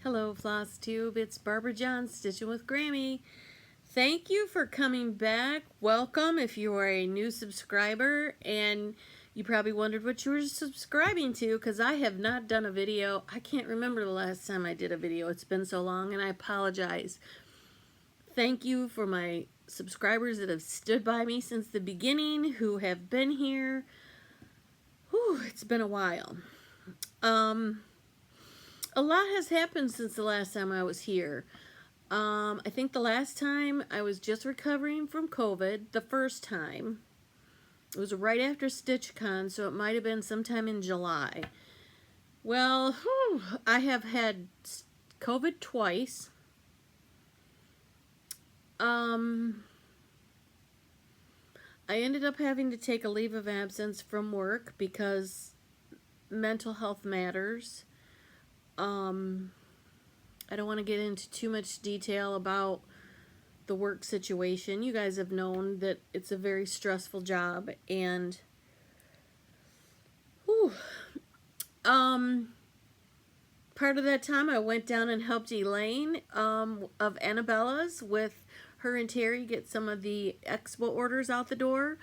Hello, Flosstube. It's Barbara John, Stitching with Grammy. Thank you for coming back. Welcome if you are a new subscriber, and you probably wondered what you were subscribing to because I have not done a video. I can't remember the last time I did a video. It's been so long, and I apologize. Thank you for my subscribers that have stood by me since the beginning, who have been here. Whew, it's been a while. A lot has happened since the last time I was here. I think the last time I was just recovering from COVID. The first time, it was right after StitchCon, so it might have been sometime in July. Well, I have had COVID twice. I ended up having to take a leave of absence from work because mental health matters. I don't want to get into too much detail about the work situation. You guys have known that it's a very stressful job, and part of that time I went down and helped Elaine of Annabella's with her and Terry get some of the expo orders out the door.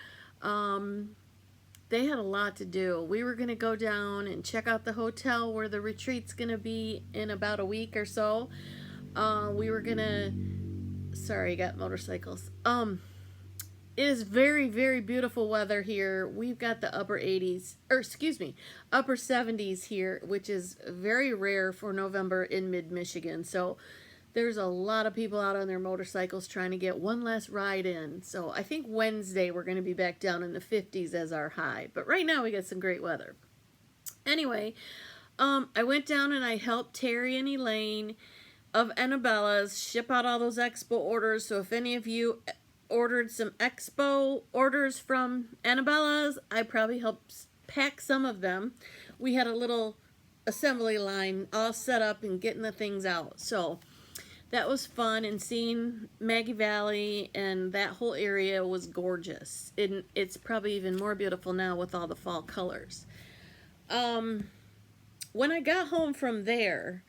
They had a lot to do. We were going to go down and check out the hotel where the retreat's going to be in about a week or so. We were going to... Sorry, I got motorcycles. It is very, very beautiful weather here. We've got the upper 80s, or excuse me, upper 70s here, which is very rare for November in mid-Michigan. So there's a lot of people out on their motorcycles trying to get one last ride in. So I think Wednesday we're going to be back down in the 50s as our high. But right now we got some great weather. Anyway, I went down and I helped Terry and Elaine of Annabella's ship out all those expo orders. So if any of you ordered some expo orders from Annabella's, I probably helped pack some of them. We had a little assembly line all set up and getting the things out. So that was fun, and seeing Maggie Valley and that whole area was gorgeous. It's probably even more beautiful now with all the fall colors. When I got home from there,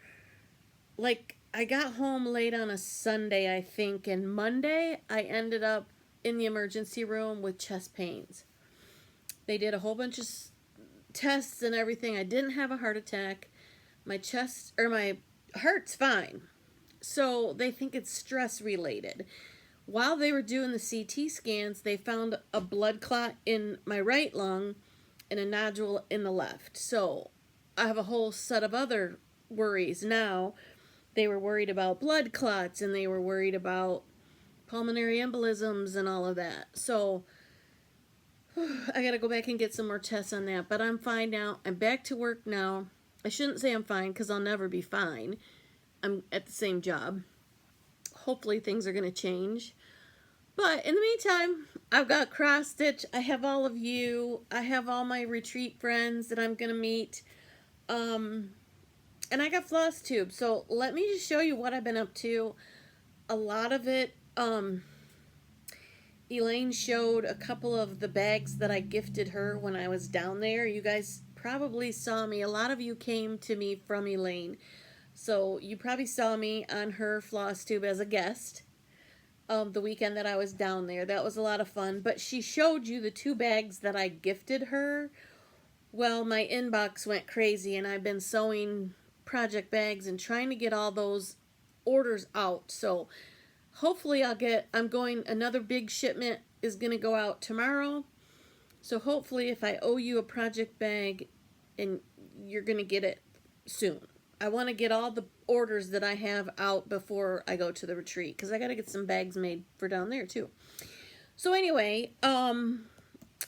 I got home late on a Sunday, I think, and Monday I ended up in the emergency room with chest pains. They did a whole bunch of tests and everything. I didn't have a heart attack. My heart's fine. So they think it's stress related. While they were doing the CT scans, they found a blood clot in my right lung and a nodule in the left. So I have a whole set of other worries now. They were worried about blood clots, and they were worried about pulmonary embolisms and all of that. So I got to go back and get some more tests on that. But I'm fine now. I'm back to work now. I shouldn't say I'm fine because I'll never be fine. I'm at the same job. Hopefully things are going to change. But in the meantime, I've got cross stitch. I have all of you. I have all my retreat friends that I'm going to meet. And I got Flosstube. So let me just show you what I've been up to. A lot of it, Elaine showed a couple of the bags that I gifted her when I was down there. You guys probably saw me. A lot of you came to me from Elaine. So you probably saw me on her Flosstube as a guest the weekend that I was down there. That was a lot of fun. But she showed you the 2 bags that I gifted her. Well, my inbox went crazy, and I've been sewing project bags and trying to get all those orders out. So hopefully another big shipment is going to go out tomorrow. So hopefully if I owe you a project bag, and you're going to get it soon. I want to get all the orders that I have out before I go to the retreat, because I got to get some bags made for down there too. So anyway,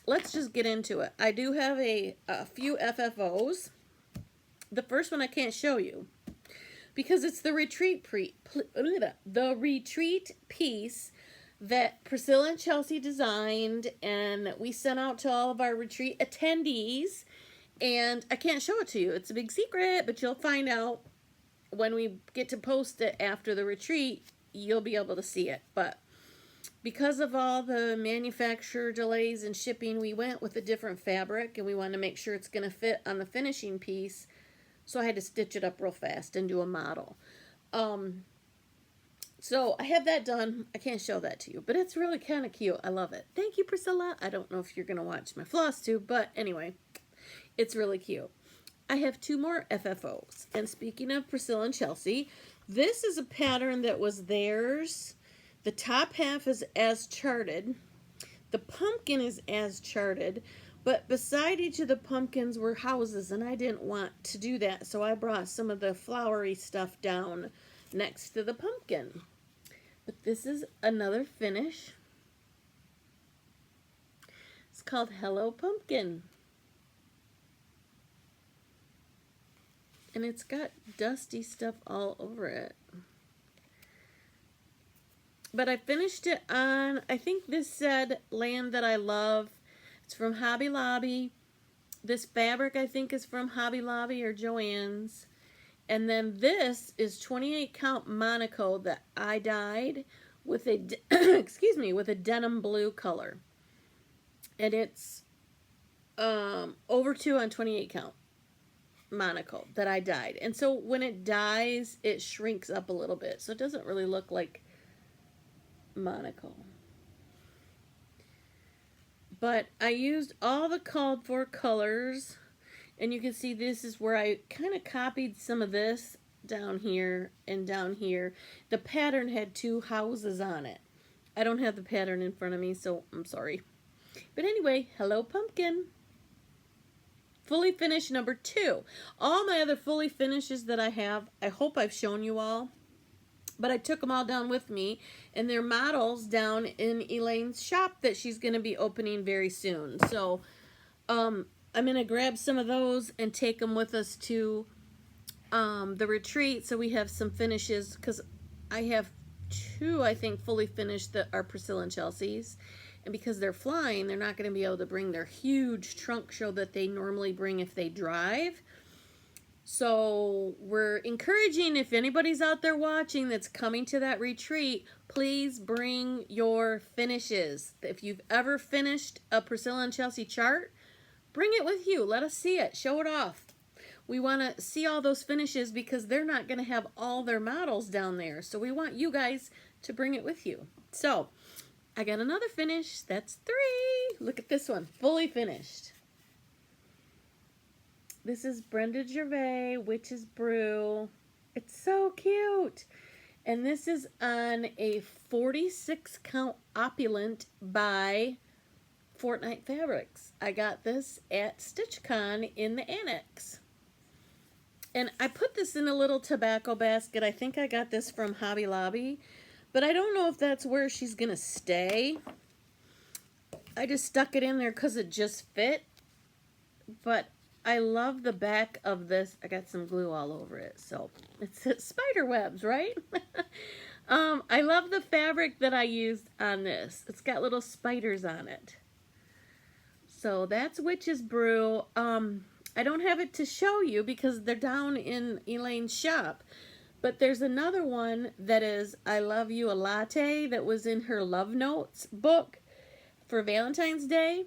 let's just get into it. I do have a few FFOs. The first one I can't show you because it's the retreat piece that Priscilla and Chelsea designed, and we sent out to all of our retreat attendees. And I can't show it to you. It's a big secret, but you'll find out when we get to post it after the retreat. You'll be able to see it. But because of all the manufacturer delays and shipping, we went with a different fabric, and we wanted to make sure it's going to fit on the finishing piece So I had to stitch it up real fast and do a model. So I have that done. I can't show that to you, but it's really kind of cute. I love it. Thank you, Priscilla. I don't know if you're going to watch my Flosstube, but anyway, it's really cute. I have 2 more FFOs. And speaking of Priscilla and Chelsea, this is a pattern that was theirs. The top half is as charted. The pumpkin is as charted, but beside each of the pumpkins were houses, and I didn't want to do that, so I brought some of the flowery stuff down next to the pumpkin. But this is another finish. It's called Hello Pumpkin. And it's got dusty stuff all over it. But I finished it on, I think this said Land That I Love. It's from Hobby Lobby. This fabric I think is from Hobby Lobby or Joann's. And then this is 28 count Monaco that I dyed with a, excuse me, with a denim blue color. And it's over 2 on 28 count Monaco that I dyed. And so when it dyes, it shrinks up a little bit. So it doesn't really look like Monaco. But I used all the called for colors. And you can see this is where I kind of copied some of this down here and down here. The pattern had 2 houses on it. I don't have the pattern in front of me, so I'm sorry. But anyway, Hello Pumpkin. Fully finished number 2. All my other fully finishes that I have, I hope I've shown you all. But I took them all down with me. And they're models down in Elaine's shop that she's going to be opening very soon. So, I'm going to grab some of those and take them with us to the retreat so we have some finishes, because I have 2, I think, fully finished that are Priscilla and Chelsea's. And because they're flying, they're not going to be able to bring their huge trunk show that they normally bring if they drive. So we're encouraging, if anybody's out there watching that's coming to that retreat, please bring your finishes. If you've ever finished a Priscilla and Chelsea chart, bring it with you. Let us see it. Show it off. We want to see all those finishes because they're not going to have all their models down there. So we want you guys to bring it with you. So I got another finish. That's 3. Look at this one. Fully finished. This is Brenda Gervais, Witch's Brew. It's so cute. And this is on a 46 count opulent by Fortnite Fabrics. I got this at StitchCon in the annex. And I put this in a little tobacco basket. I think I got this from Hobby Lobby. But I don't know if that's where she's going to stay. I just stuck it in there because it just fit. But I love the back of this. I got some glue all over it. So it's spider webs, right? I love the fabric that I used on this. It's got little spiders on it. So that's Witch's Brew. I don't have it to show you because they're down in Elaine's shop. But there's another one that is I Love You a Latte that was in her Love Notes book for Valentine's Day.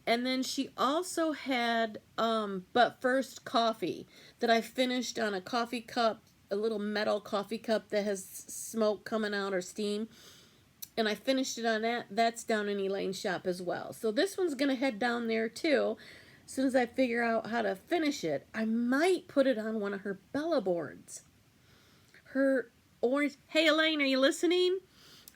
And then she also had But First Coffee that I finished on a coffee cup, a little metal coffee cup that has smoke coming out or steam. And I finished it on that. That's down in Elaine's shop as well. So this one's going to head down there too. As soon as I figure out how to finish it, I might put it on one of her Bella boards. Her orange. Hey Elaine, are you listening?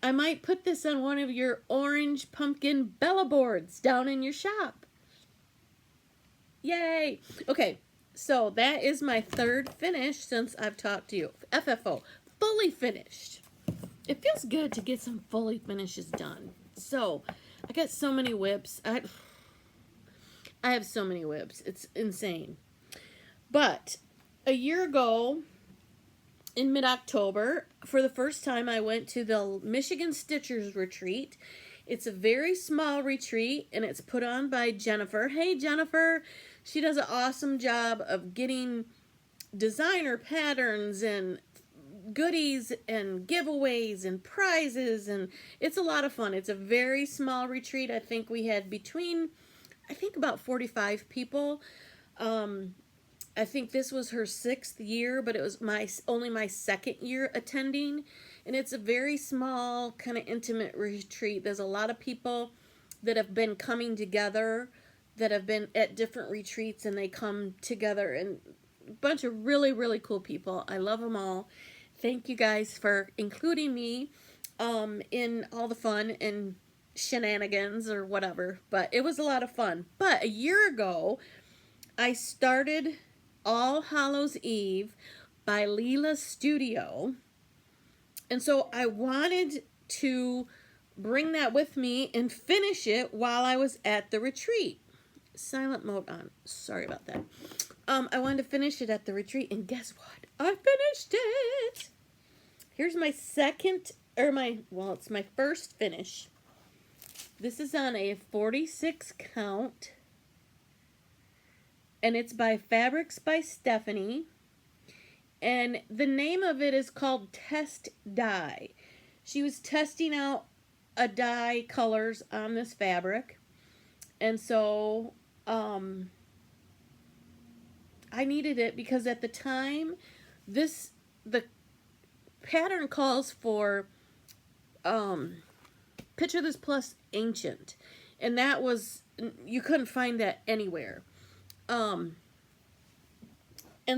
I might put this on one of your orange pumpkin Bella boards down in your shop. Yay! Okay, so that is my 3rd finish since I've talked to you. FFO, fully finished. It feels good to get some fully finishes done. So, I got so many whips. I have so many whips. It's insane. But a year ago, in mid-October, for the first time, I went to the Michigan Stitchers Retreat. It's a very small retreat, and it's put on by Jennifer. Hey, Jennifer. She does an awesome job of getting designer patterns and goodies and giveaways and prizes, and it's a lot of fun. It's a very small retreat. I think we had about 45 people. I think this was her 6th year, but it was only my 2nd year attending. And it's a very small, kind of intimate retreat. There's a lot of people that have been coming together, that have been at different retreats, and they come together, and a bunch of really, really cool people. I love them all. Thank you guys for including me in all the fun and shenanigans or whatever. But it was a lot of fun. But a year ago, I started All Hallows Eve by Leela's Studio. And so I wanted to bring that with me and finish it while I was at the retreat. Silent mode on. Sorry about that. I wanted to finish it at the retreat, and guess what? I finished it. Here's my it's my first finish. This is on a 46 count, and it's by Fabrics by Stephanie. And the name of it is called Test Dye. She was testing out a dye colors on this fabric. And so I needed it because at the time the pattern calls for Picture This Plus Ancient. And that was, you couldn't find that anywhere. And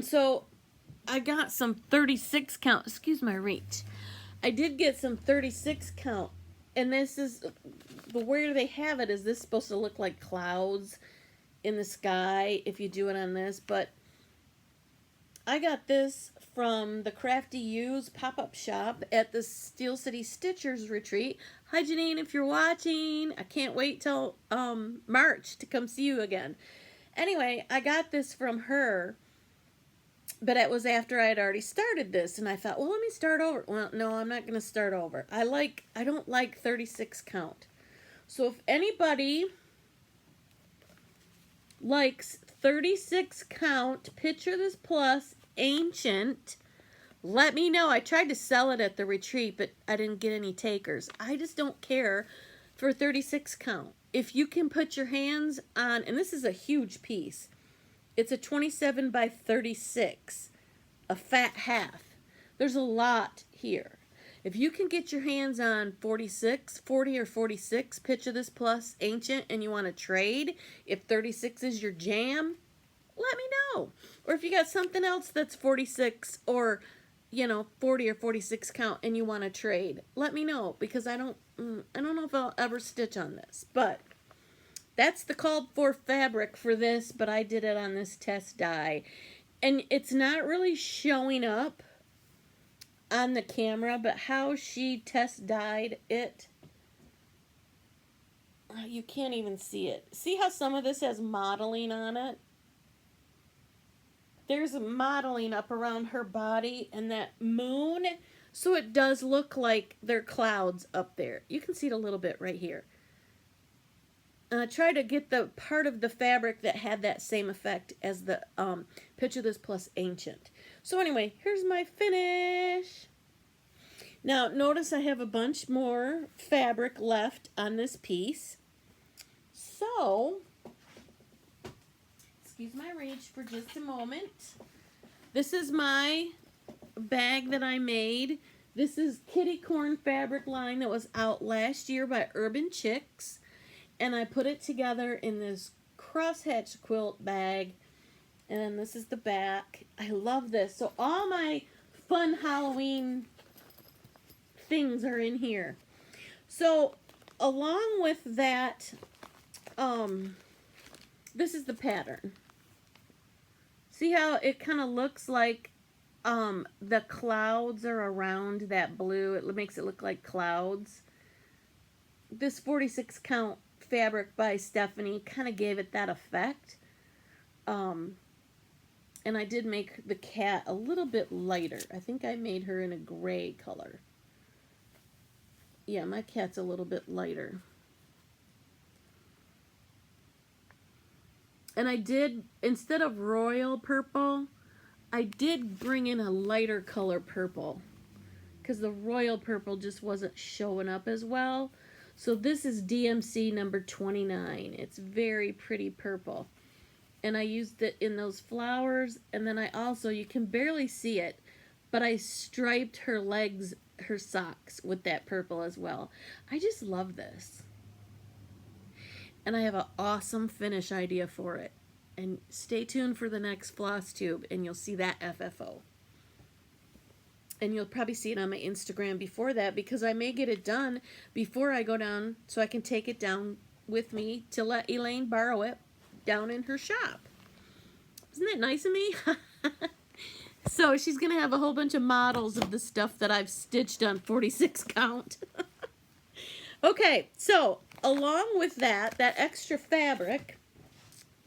so I got some 36 count, excuse my reach. I did get some 36 count, and this is, the where they have it is this supposed to look like clouds in the sky if you do it on this, but I got this from the Crafty U's pop-up shop at the Steel City Stitchers retreat. Hi Janine, if you're watching, I can't wait till March to come see you again. Anyway, I got this from her, but it was after I had already started this, and I thought, well, let me start over. Well, no, I'm not going to start over. I don't like 36 count. So if anybody likes 36 count Picture This Plus Ancient, let me know. I tried to sell it at the retreat, but I didn't get any takers. I just don't care for 36 count. If you can put your hands on, and this is a huge piece. It's a 27 by 36, a fat half. There's a lot here. If you can get your hands on 40 or 46, Picture This Plus Ancient, and you want to trade, if 36 is your jam, let me know. Or if you got something else that's 46 or, 40 or 46 count and you want to trade, let me know, because I don't know if I'll ever stitch on this, but that's the called for fabric for this, but I did it on this test dye. And it's not really showing up on the camera, but how she test dyed it, you can't even see it. See how some of this has modeling on it? There's modeling up around her body and that moon, so it does look like there are clouds up there. You can see it a little bit right here. And I tried to get the part of the fabric that had that same effect as the Picture This Plus Ancient. So anyway, here's my finish. Now, notice I have a bunch more fabric left on this piece. So, excuse my reach for just a moment. This is my bag that I made. This is Kitty Corn fabric line that was out last year by Urban Chicks. And I put it together in this crosshatch quilt bag. And this is the back. I love this. So all my fun Halloween things are in here. So along with that, this is the pattern. See how it kind of looks like the clouds are around that blue. It makes it look like clouds. This 46 count fabric by Stephanie kind of gave it that effect. And I did make the cat a little bit lighter. I think I made her in a gray color. Yeah, my cat's a little bit lighter. And I did, instead of royal purple, I did bring in a lighter color purple, because the royal purple just wasn't showing up as well. So this is DMC number 29. It's very pretty purple. and I used it in those flowers, and then I also, you can barely see it, but I striped her legs, her socks with that purple as well. I just love this. And I have an awesome finish idea for it. And stay tuned for the next Flosstube, and you'll see that FFO. And you'll probably see it on my Instagram before that, because I may get it done before I go down, so I can take it down with me to let Elaine borrow it down in her shop. Isn't that nice of me? So she's going to have a whole bunch of models of the stuff that I've stitched on 46 count. Okay, so along with that extra fabric,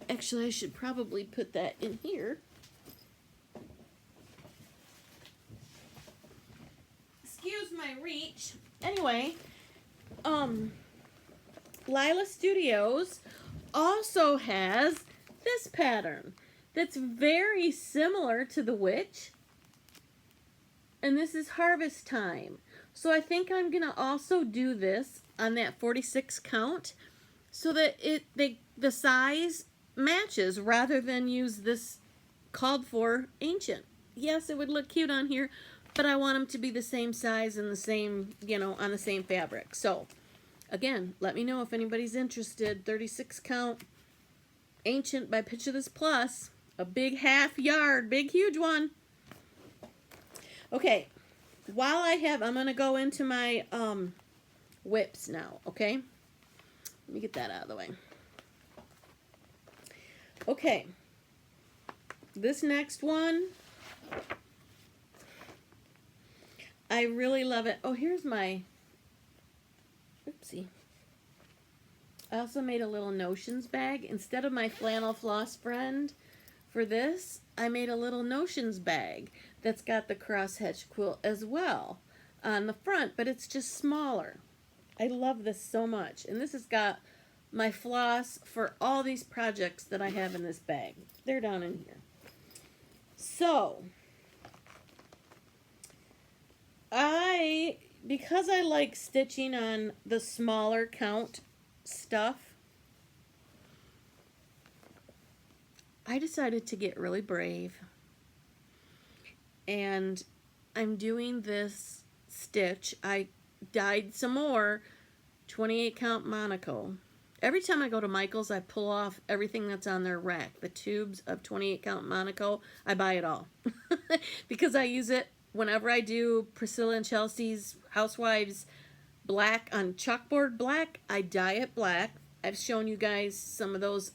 actually I should probably put that in here. Excuse my reach. Anyway, Lila Studios also has this pattern that's very similar to the witch, and this is harvest time. So I think I'm gonna also do this on that 46 count so that the size matches, rather than use this called for ancient. Yes, it would look cute on here, but I want them to be the same size and the same, you know, on the same fabric. So again, let me know if anybody's interested. 36 count ancient by Picture This Plus, a big half yard, big huge one. Okay, while I have, I'm gonna go into my whips now. Okay, let me get that out of the way. Okay, this next one, I really love it. Oh, here's my, oopsie. I also made a little notions bag. Instead of my flannel floss friend for this, I made a little notions bag that's got the crosshatch quilt as well on the front, but it's just smaller. I love this so much. And this has got my floss for all these projects that I have in this bag. They're down in here. So, because I like stitching on the smaller count stuff, I decided to get really brave, and I'm doing this stitch. I dyed some more 28 count Monaco. Every time I go to Michael's, I pull off everything that's on their rack. The tubes of 28 count Monaco, I buy it all because I use it whenever I do Priscilla and Chelsea's Housewives black on chalkboard black. I dye it black. I've shown you guys some of those,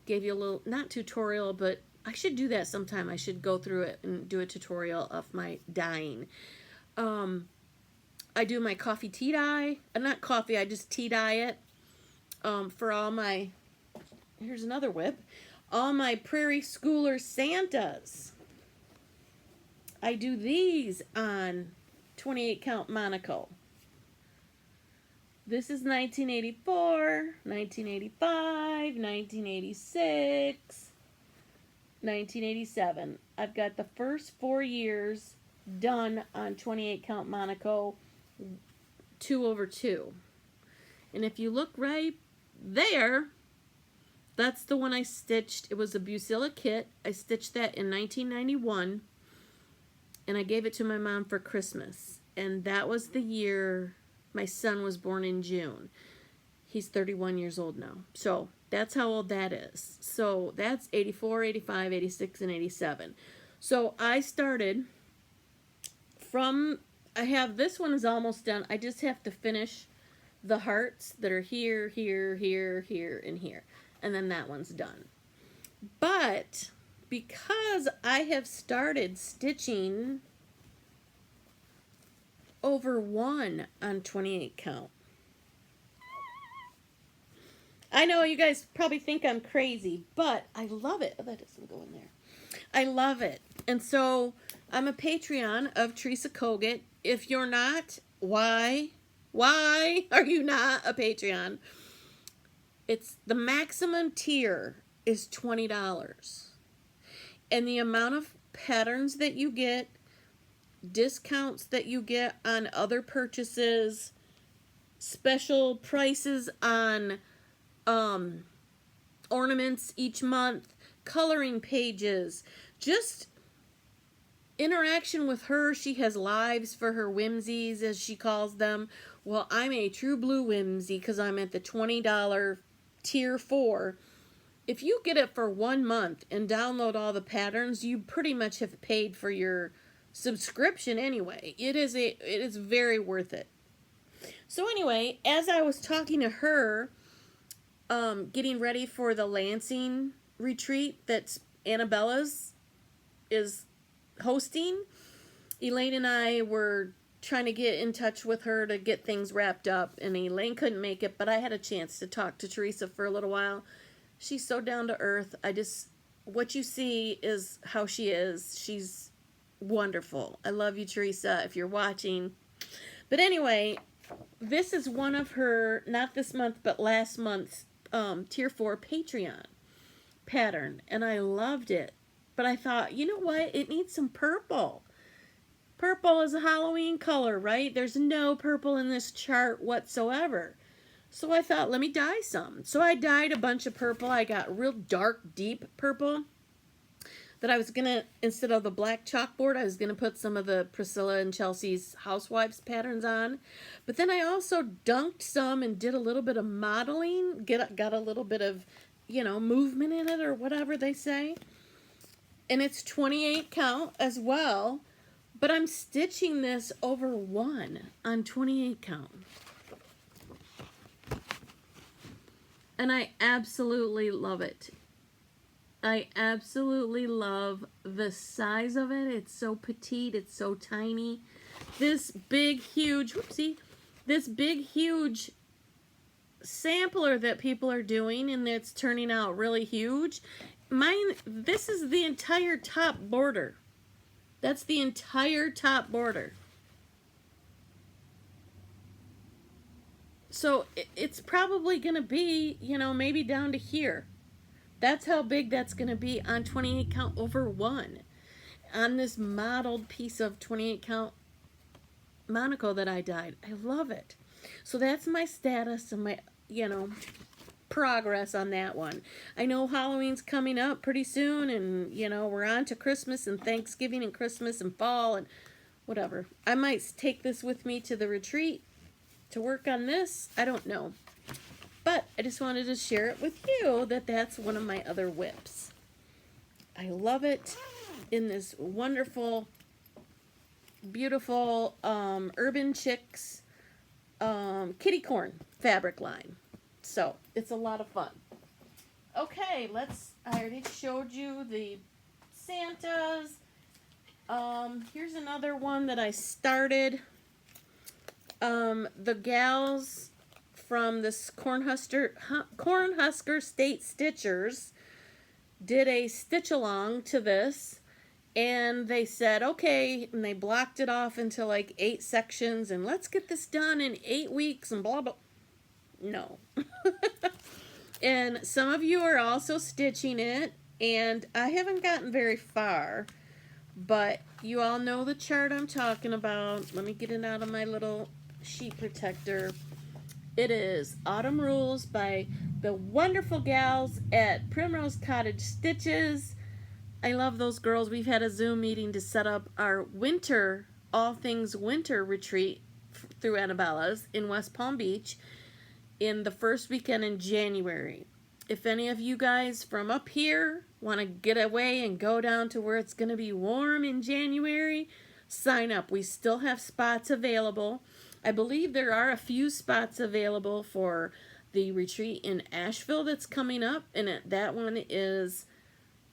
gave you a little, not tutorial, but I should do that sometime. I should go through it and do a tutorial of my dyeing. I do my coffee tea dye. Not coffee, I just tea dye it. For all my, here's another whip, all my Prairie Schooler Santas. I do these on 28 count Monaco. This is 1984, 1985, 1986, 1987. I've got the first 4 years done on 28 count Monaco 2/2. And if you look right there, that's the one I stitched. It was a Bucilla kit. I stitched that in 1991, and I gave it to my mom for Christmas. And that was the year my son was born, in June. He's 31 years old now. So that's how old that is. So that's 84, 85, 86, and 87. So I started from, I have, this one is almost done. I just have to finish the hearts that are here, here, here, here, and here. And then that one's done. But because I have started stitching over 1 on 28 count. I know you guys probably think I'm crazy, but I love it. Oh, that doesn't go in there. I love it. And so I'm a Patreon of Teresa Kogut. If you're not, why? Why are you not a Patreon? It's the maximum tier is $20. And the amount of patterns that you get, discounts that you get on other purchases, special prices on ornaments each month, coloring pages, just interaction with her. She has lives for her whimsies, as she calls them. Well, I'm a true blue whimsy because I'm at the $20 tier 4. If you get it for 1 month and download all the patterns, you pretty much have paid for your subscription anyway. It is very worth it. So anyway, as I was talking to her, getting ready for the Lansing retreat that Annabella's is hosting, Elaine and I were trying to get in touch with her to get things wrapped up, and Elaine couldn't make it, but I had a chance to talk to Teresa for a little while. She's so down to earth. What you see is how she is. She's wonderful. I love you, Teresa, if you're watching. But anyway, this is one of her, not this month, but last month's tier 4 Patreon pattern, and I loved it. But I thought, you know what? It needs some purple. Purple is a Halloween color, right? There's no purple in this chart whatsoever. So I thought, let me dye some. So I dyed a bunch of purple. I got real dark, deep purple that I was going to, instead of the black chalkboard, I was going to put some of the Priscilla and Chelsea's Housewives patterns on. But then I also dunked some and did a little bit of modeling, got a little bit of, movement in it, or whatever they say. And it's 28 count as well. But I'm stitching this over 1 on 28 count. And I absolutely love it. I absolutely love the size of it. It's so petite. It's so tiny. This big, huge, this big, huge sampler that people are doing, and it's turning out really huge. This is the entire top border. That's the entire top border. So it's probably going to be, maybe down to here. That's how big that's going to be on 28 count over 1. On this modeled piece of 28 count Monaco that I dyed. I love it. So that's my status and my, progress on that one. I know Halloween's coming up pretty soon, and we're on to Christmas and Thanksgiving and Christmas and fall and whatever. I might take this with me to the retreat to work on this. I don't know, but I just wanted to share it with you that that's one of my other whips. I love it in this wonderful, beautiful Urban Chicks kitty corn fabric line. So it's a lot of fun. Okay, I already showed you the Santas. Here's another one that I started. The gals from this Cornhusker State Stitchers did a stitch along to this, and they said, okay, and they blocked it off into like 8 sections, and let's get this done in 8 weeks, and blah, blah. No. And some of you are also stitching it, and I haven't gotten very far, but you all know the chart I'm talking about. Let me get it out of my little sheet protector. It is Autumn Rules by the wonderful gals at Primrose Cottage Stitches. I love those girls. We've had a Zoom meeting to set up our winter, all things winter retreat through Annabella's in West Palm Beach in the first weekend in January. If any of you guys from up here want to get away and go down to where it's going to be warm in January, sign up. We still have spots available. I believe there are a few spots available for the retreat in Asheville that's coming up, and that one is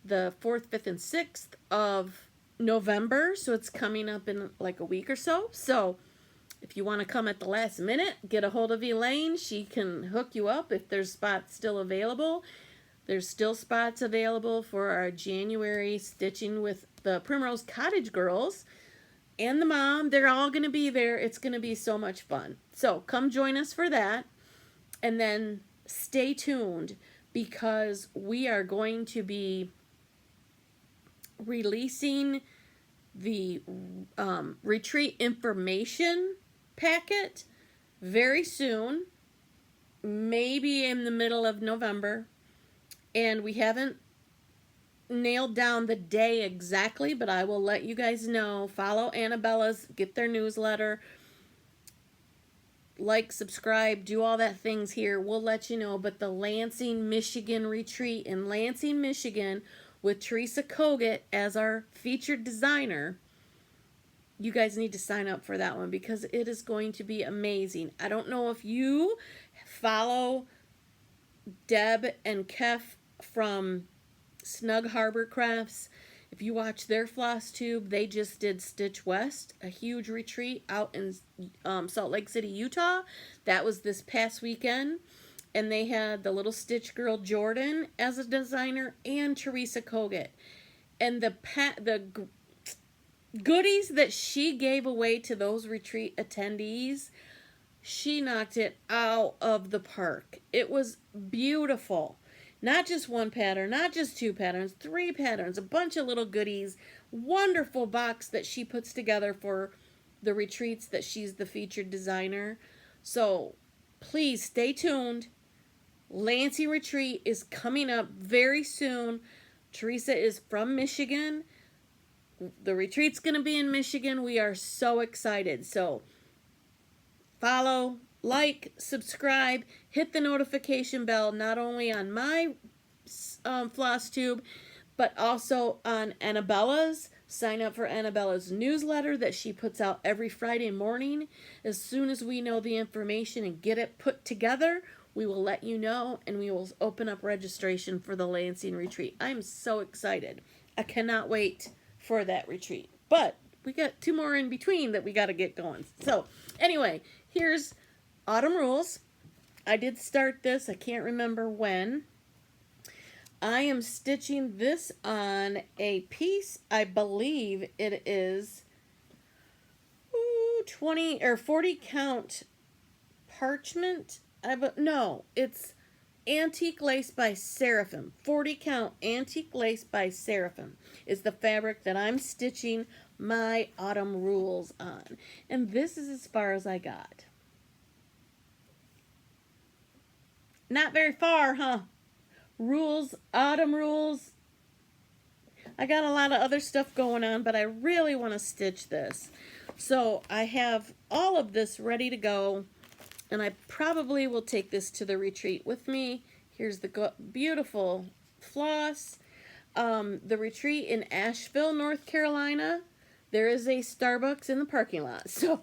the 4th, 5th, and 6th of November, so it's coming up in like a week or so. So if you want to come at the last minute, get a hold of Elaine. She can hook you up if there's spots still available. There's still spots available for our January stitching with the Primrose Cottage girls and the mom. They're all going to be there. It's going to be so much fun. So come join us for that. And then stay tuned, because we are going to be releasing the retreat information packet very soon, maybe in the middle of November. And we haven't nailed down the day exactly, but I will let you guys know. Follow Annabella's, get their newsletter, like, subscribe, do all that things here. We'll let you know. But the Lansing, Michigan retreat in Lansing, Michigan with Teresa Kogut as our featured designer, you guys need to sign up for that one because it is going to be amazing. I don't know if you follow Deb and Kef from Snug Harbor Crafts. If you watch their Flosstube, they just did Stitch West, a huge retreat out in Salt Lake City, Utah. That was this past weekend. And they had the little Stitch girl Jordan as a designer and Teresa Kogut. And the goodies that she gave away to those retreat attendees, she knocked it out of the park. It was beautiful. Not just one pattern, not just two patterns, 3 patterns, a bunch of little goodies. Wonderful box that she puts together for the retreats that she's the featured designer. So please stay tuned. Lansing Retreat is coming up very soon. Teresa is from Michigan. The retreat's going to be in Michigan. We are so excited. So follow, like, subscribe, hit the notification bell, not only on my Flosstube, but also on Annabella's. Sign up for Annabella's newsletter that she puts out every Friday morning. As soon as we know the information and get it put together, we will let you know, and we will open up registration for the Lansing retreat. I'm so excited. I cannot wait for that retreat. But we got 2 more in between that we got to get going. So anyway, here's Autumn Rules. I did start this. I can't remember when. I am stitching this on a piece. I believe it is 20 or 40 count parchment. No, it's Antique Lace by Seraphim. 40 count Antique Lace by Seraphim is the fabric that I'm stitching my Autumn Rules on. And this is as far as I got. Not very far, huh? Rules, Autumn Rules. I got a lot of other stuff going on, but I really want to stitch this. So I have all of this ready to go, and I probably will take this to the retreat with me. Here's the beautiful floss. The retreat in Asheville, North Carolina. There is a Starbucks in the parking lot. So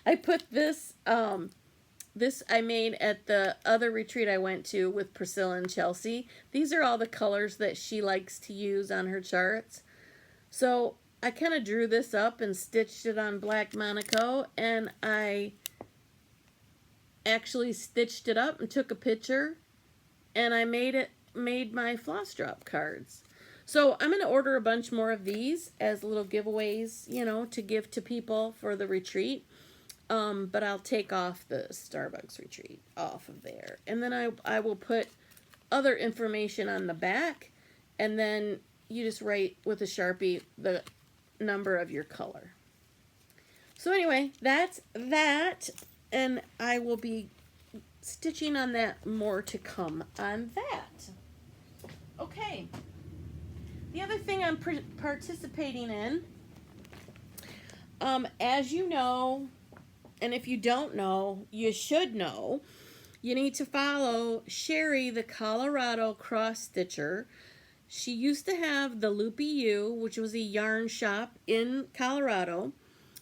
I put this, this I made at the other retreat I went to with Priscilla and Chelsea. These are all the colors that she likes to use on her charts. So I kind of drew this up and stitched it on black Monaco, and I actually stitched it up and took a picture, and I made my floss drop cards. So I'm going to order a bunch more of these as little giveaways, you know, to give to people for the retreat. But I'll take off the Starbucks retreat off of there. And then I will put other information on the back, and then you just write with a Sharpie the number of your color. So anyway, that's that, and I will be stitching on that more to come on that. Okay. The other thing I'm participating in, as you know, and if you don't know, you should know, you need to follow Sherry, the Colorado cross stitcher. She used to have the Loopy U, which was a yarn shop in Colorado,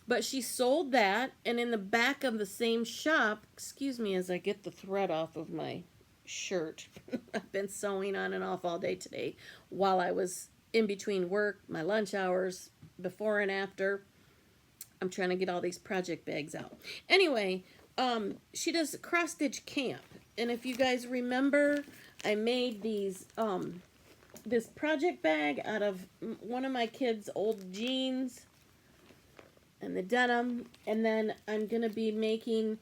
but she sold that, and in the back of the same shop, excuse me as I get the thread off of my shirt. I've been sewing on and off all day today while I was in between work, my lunch hours, before and after. I'm trying to get all these project bags out. Anyway, she does cross stitch camp, and if you guys remember, I made these this project bag out of one of my kids' old jeans and the denim, and then I'm gonna be making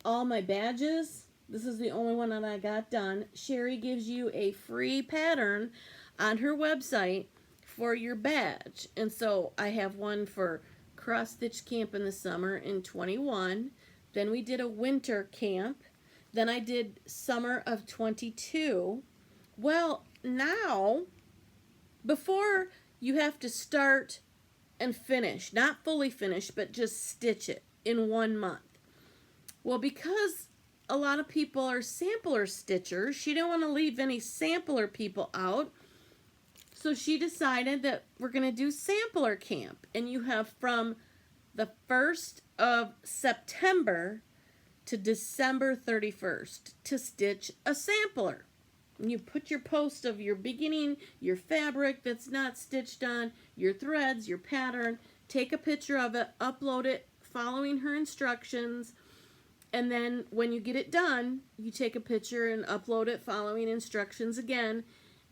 all my badges. This is the only one that I got done. Sherry gives you a free pattern on her website for your badge, and so I have one for cross stitch camp in the summer in 21. Then we did a winter camp. Then I did summer of 22, Well, now, before you have to start and finish, not fully finish, but just stitch it in 1 month. Well, because a lot of people are sampler stitchers, she didn't want to leave any sampler people out. So she decided that we're going to do sampler camp. And you have from the 1st of September to December 31st to stitch a sampler. And you put your post of your beginning, your fabric that's not stitched on, your threads, your pattern, take a picture of it, upload it following her instructions, and then when you get it done, you take a picture and upload it following instructions again,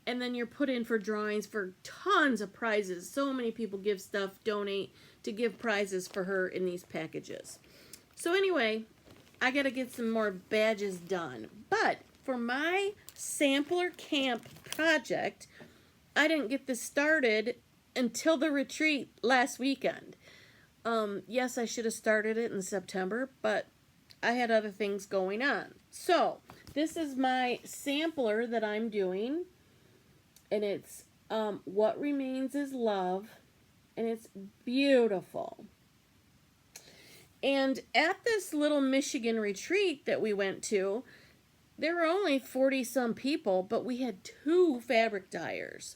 and then you're put in for drawings for tons of prizes. So many people give stuff, donate to give prizes for her in these packages. So anyway, I got to get some more badges done. But for my sampler camp project, I didn't get this started until the retreat last weekend. Yes, I should have started it in September, but I had other things going on. So this is my sampler that I'm doing, and it's What Remains is Love, and it's beautiful. And at this little Michigan retreat that we went to, there were only 40-some people, but we had 2 fabric dyers.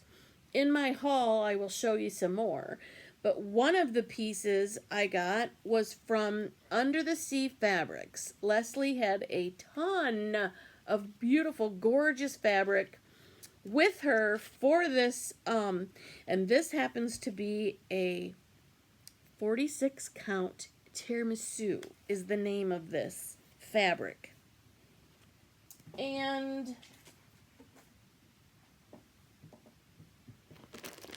In my haul, I will show you some more. But one of the pieces I got was from Under the Sea Fabrics. Leslie had a ton of beautiful, gorgeous fabric with her for this, and this happens to be a 46 count tiramisu is the name of this fabric. And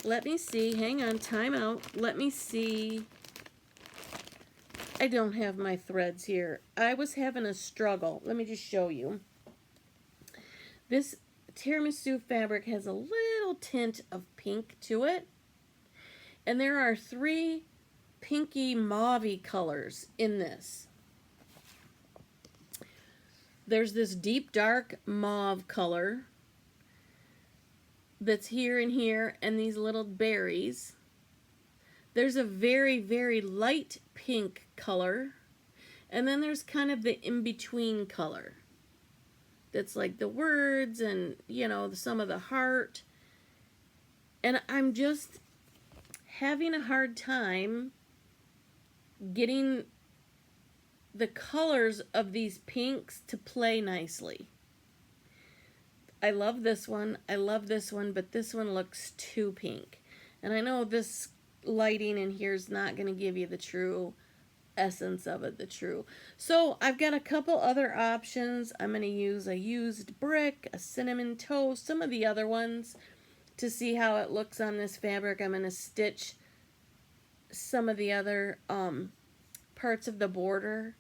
let me see, hang on, time out. Let me see. I don't have my threads here. I was having a struggle. Let me just show you. This tiramisu fabric has a little tint of pink to it. And there are 3 pinky mauve-y colors in this. There's this deep dark mauve color that's here and here, and these little berries. There's a very, very light pink color, and then there's kind of the in-between color that's like the words and, you know, some of the heart. And I'm just having a hard time getting the colors of these pinks to play nicely. I love this one, but this one looks too pink. And I know this lighting in here is not going to give you the true essence of it, So I've got a couple other options. I'm going to use a used brick, a cinnamon toast, some of the other ones to see how it looks on this fabric. I'm going to stitch some of the other parts of the border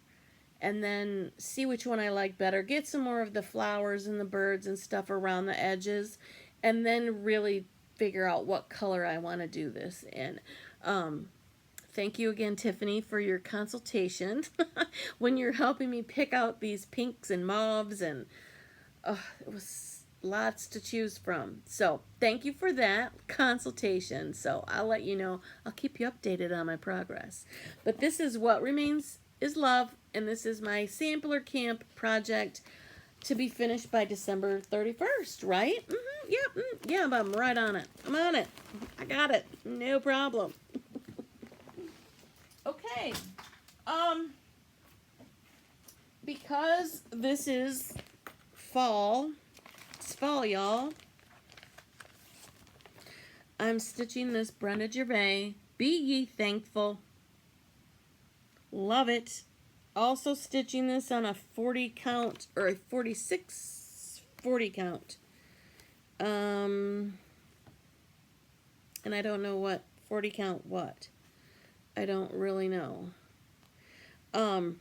and then see which one I like better. Get some more of the flowers and the birds and stuff around the edges, and then really figure out what color I want to do this in. Thank you again, Tiffany, for your consultation when you're helping me pick out these pinks and mauves, and it was lots to choose from. So thank you for that consultation. So I'll let you know. I'll keep you updated on my progress. But this is What Remains is Love, and this is my sampler camp project to be finished by December 31st, right? Yeah, but I'm right on it. I'm on it. I got it. No problem. Okay. Because this is fall, it's fall, y'all, I'm stitching this Brenda Gervais, Be Ye Thankful. Love it. Also stitching this on a 40 count or a 46 40 count. And I don't know what 40 count what. I don't really know. And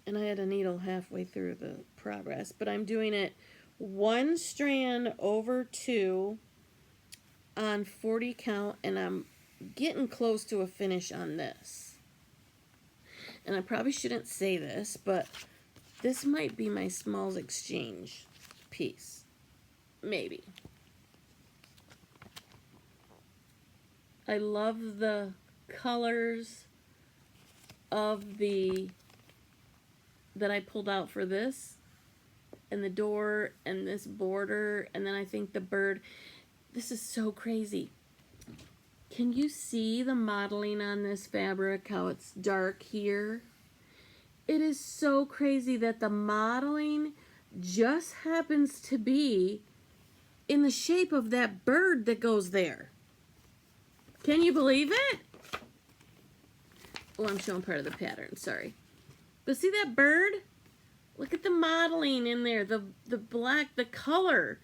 I had a needle halfway through the progress, but I'm doing it 1 strand over 2 on 40 count, and I'm getting close to a finish on this. And I probably shouldn't say this, but this might be my Smalls Exchange piece. maybe. I love the colors of the that I pulled out for this, and the door and this border, and then I think the bird. This is so crazy. Can you see the modeling on this fabric, how it's dark here? It is so crazy that the modeling just happens to be in the shape of that bird that goes there. Can you believe it? Oh, I'm showing part of the pattern, sorry. But see that bird? Look at the modeling in there, the black, the color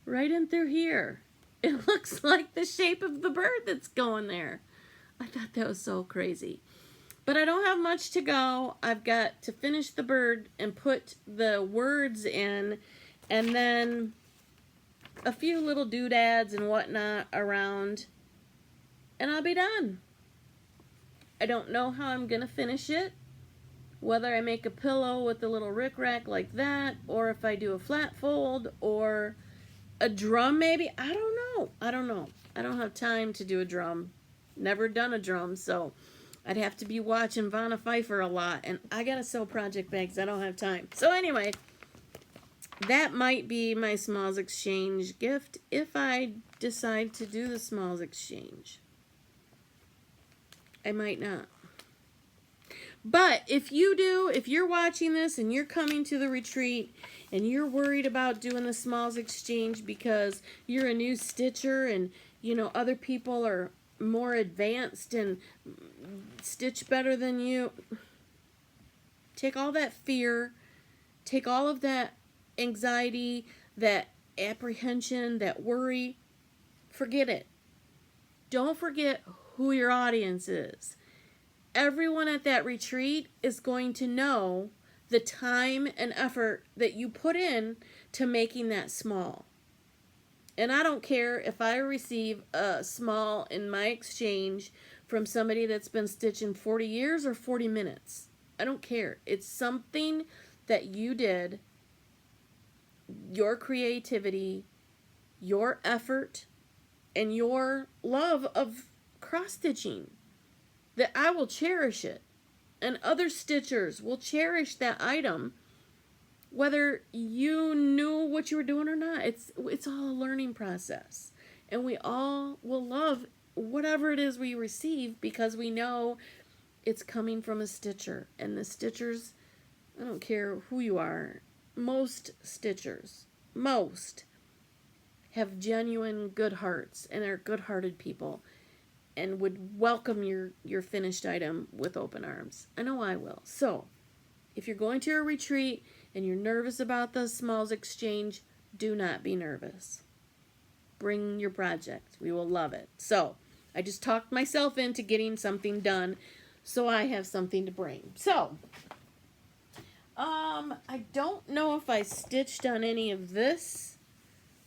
right in through here. It looks like the shape of the bird that's going there. I thought that was so crazy. But I don't have much to go. I've got to finish the bird and put the words in, and then a few little doodads and whatnot around, and I'll be done. I don't know how I'm going to finish it. Whether I make a pillow with a little rickrack like that, or if I do a flat fold, or a drum maybe. I don't know. I don't have time to do a drum. Never done a drum, so I'd have to be watching Vanna Pfeiffer a lot, and I gotta sew project bags. I don't have time. So anyway, that might be my Smalls Exchange gift if I decide to do the Smalls Exchange. I might not. But if you do, if you're watching this and you're coming to the retreat and you're worried about doing the Smalls Exchange because you're a new stitcher and, you know, other people are more advanced and stitch better than you, take all that fear, take all of that anxiety, that apprehension, that worry, forget it. Don't forget who your audience is. Everyone at that retreat is going to know the time and effort that you put in to making that small. And I don't care if I receive a small in my exchange from somebody that's been stitching 40 years or 40 minutes. I don't care. It's something that you did, your creativity, your effort, and your love of cross-stitching, that I will cherish it. And other stitchers will cherish that item, whether you knew what you were doing or not. It's all a learning process. And we all will love whatever it is we receive because we know it's coming from a stitcher. And the stitchers, I don't care who you are, most stitchers, have genuine good hearts and are good-hearted people and would welcome your finished item with open arms. I know I will. So, if you're going to a retreat and you're nervous about the Smalls Exchange, do not be nervous. Bring your project. We will love it. So, I just talked myself into getting something done so I have something to bring. So, I don't know if I stitched on any of this,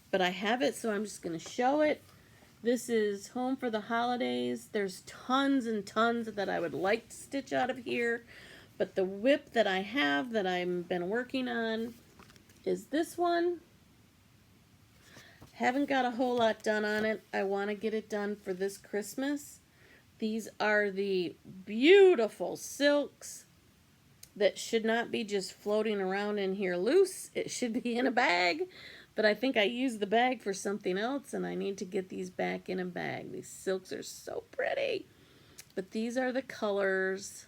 but I have it, so I'm just going to show it. This is Home for the Holidays. There's tons and tons that I would like to stitch out of here, but the whip that I have that I've been working on is this one. Haven't got a whole lot done on it. I want to get it done for this Christmas. These are the beautiful silks that should not be just floating around in here loose. It should be in a bag. But I think I used the bag for something else, and I need to get these back in a bag. These silks are so pretty. But these are the colors.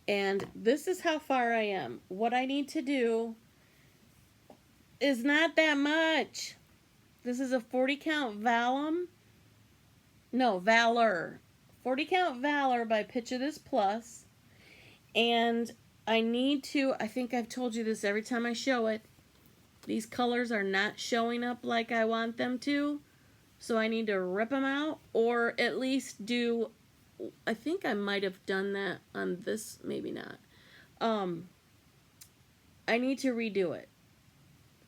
And this is how far I am. What I need to do is not that much. This is a 40 count Valor. 40 count Valor by Picture This Plus. And I need to, I think I've told you this every time I show it, these colors are not showing up like I want them to, so I need to rip them out, or at least do, I think I might have done that on this, maybe not. I need to redo it.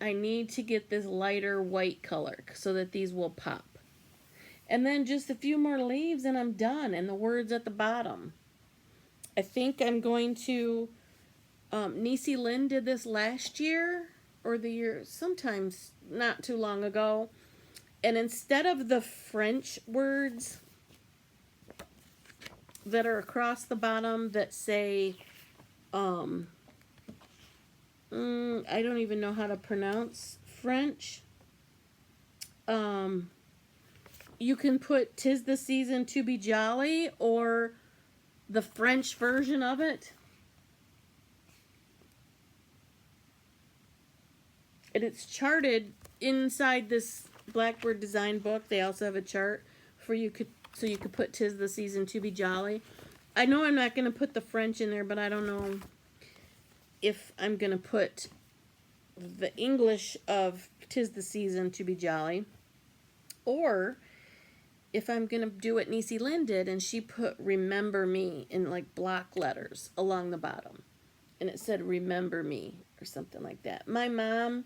I need to get this lighter white color so that these will pop. And then just a few more leaves and I'm done, and the words at the bottom. I think I'm going to, Niecy Lynn did this last year. or the year, sometimes not too long ago. And instead of the French words that are across the bottom that say, I don't even know how to pronounce French. You can put "'Tis the season to be jolly" or the French version of it. And it's charted inside this Blackbird design book. They also have a chart for you so you could put "'Tis the season to be jolly." I know I'm not going to put the French in there, but I don't know if I'm going to put the English of "'Tis the season to be jolly," or if I'm going to do what Niecy Lynn did, and she put "Remember Me" in like block letters along the bottom. And it said "Remember Me" or something like that. My mom,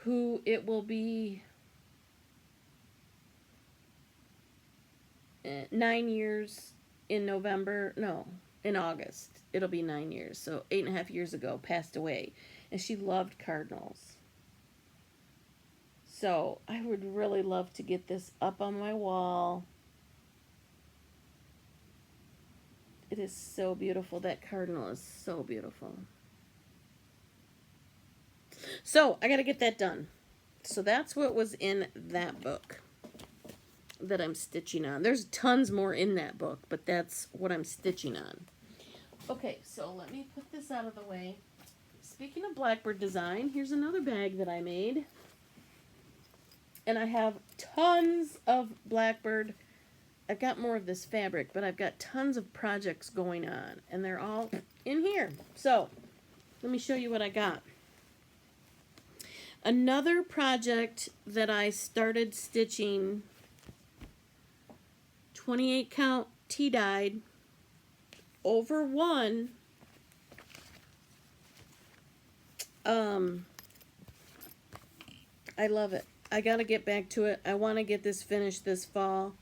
who it will be 9 years in November, no, in August. It'll be 9 years. So 8.5 years ago, passed away. And she loved cardinals. So I would really love to get this up on my wall. It is so beautiful. That cardinal is so beautiful. So I got to get that done. So that's what was in that book that I'm stitching on. There's tons more in that book, but that's what I'm stitching on. Okay, so let me put this out of the way. Speaking of Blackbird design, here's another bag that I made. And I have tons of Blackbird. I've got more of this fabric, but I've got tons of projects going on, and they're all in here. So let me show you what I got. Another project that I started stitching, 28 count tea-dyed over 1. I love it. I gotta get back to it. I want to get this finished this fall.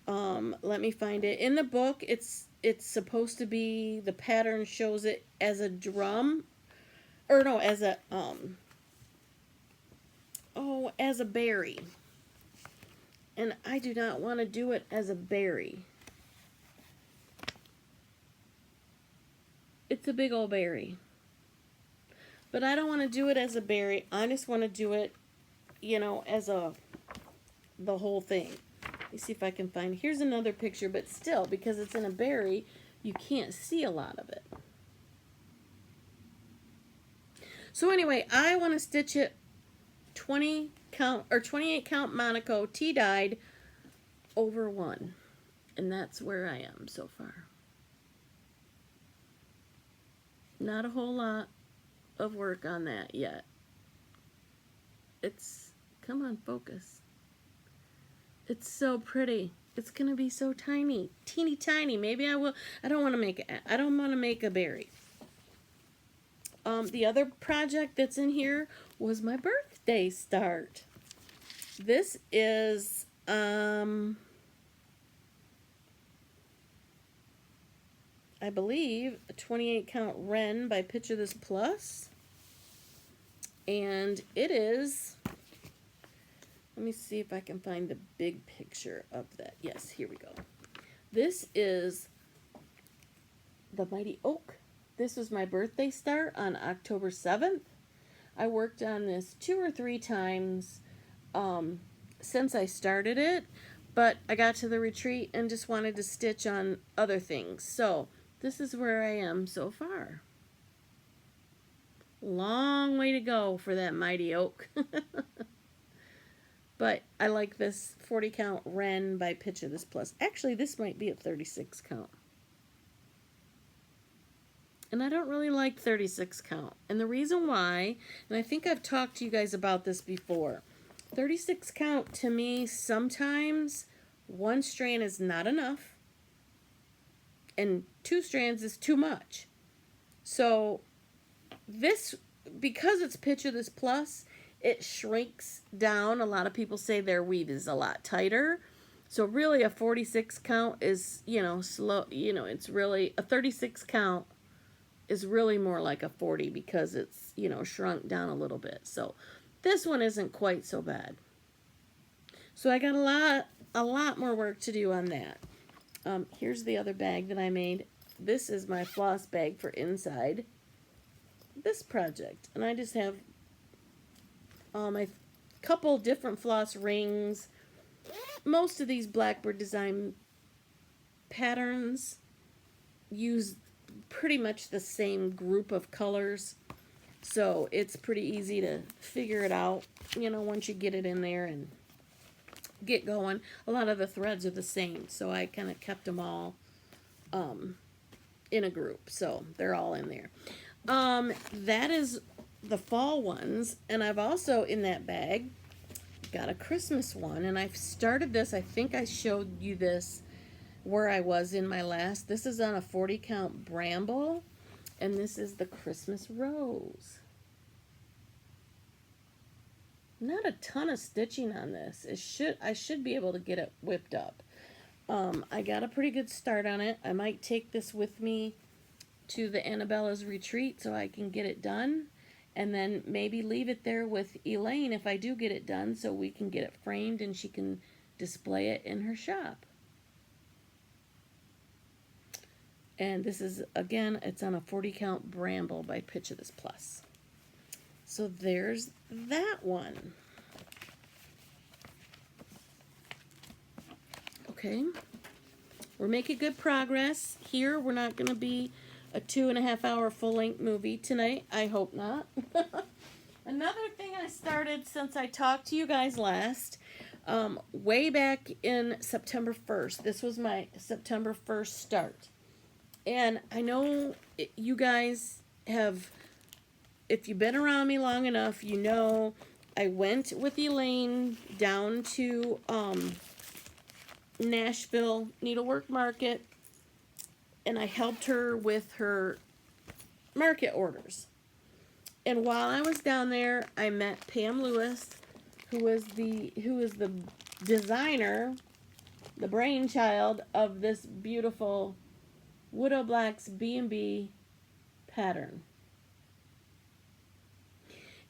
Let me find it. In the book, it's supposed to be, the pattern shows it as a drum, or no, as a as a berry. And I do not want to do it as a berry. It's a big old berry. But I don't want to do it as a berry. I just want to do it, you know, as the whole thing. Let me see if I can find, here's another picture, but still, because it's in a berry, you can't see a lot of it. So anyway, I want to stitch it 20 count or 28 count Monaco tea-dyed over 1. And that's where I am so far. Not a whole lot of work on that yet. It's, come on, focus. It's so pretty. It's gonna be so tiny, teeny tiny. Maybe I will. I don't want to make it. I don't want to make a berry. The other project that's in here was my birthday start. This is I believe a 28 count Wren by Picture This Plus, and it is. Let me see if I can find the big picture of that. Yes, here we go. This is the Mighty Oak. This was my birthday start on October 7th. I worked on this 2 or 3 times since I started it, but I got to the retreat and just wanted to stitch on other things. So this is where I am so far. Long way to go for that Mighty Oak. But I like this 40 count Wren by Picture This Plus. Actually, this might be a 36 count. And I don't really like 36 count. And the reason why, and I think I've talked to you guys about this before, 36 count to me, sometimes 1 strand is not enough and 2 strands is too much. So this, because it's Picture This Plus, it shrinks down. A lot of people say their weave is a lot tighter. So really a 46 count is, you know, slow, you know, it's really a 36 count is really more like a 40 because it's, you know, shrunk down a little bit. So this one isn't quite so bad. So I got a lot more work to do on that. Here's the other bag that I made. This is my floss bag for inside this project. And I just have my couple different floss rings. Most of these Blackbird design patterns use pretty much the same group of colors. So it's pretty easy to figure it out, you know, once you get it in there and get going. A lot of the threads are the same, so I kind of kept them all in a group, so they're all in there. That is the fall ones, and I've also in that bag got a Christmas one, and I've started this. I think I showed you this where I was in my last. This is on a 40 count bramble, and this is the Christmas rose. Not a ton of stitching on this. I should be able to get it whipped up. I got a pretty good start on it. I might take this with me to the Annabella's retreat so I can get it done, and then maybe leave it there with Elaine if I do get it done, so we can get it framed and she can display it in her shop. And this is, again, it's on a 40 count bramble by Pitch of This Plus. So there's that one. Okay, we're making good progress here. We're not going to be a 2.5 hour full-length movie tonight. I hope not. Another thing I started since I talked to you guys last, way back in September 1st. This was my September 1st start. And I know you guys have, if you've been around me long enough, you know I went with Elaine down to Nashville Needlework Market, and I helped her with her market orders. And while I was down there, I met Pam Lewis, who is the designer, the brainchild of this beautiful Widow Black's B&B pattern.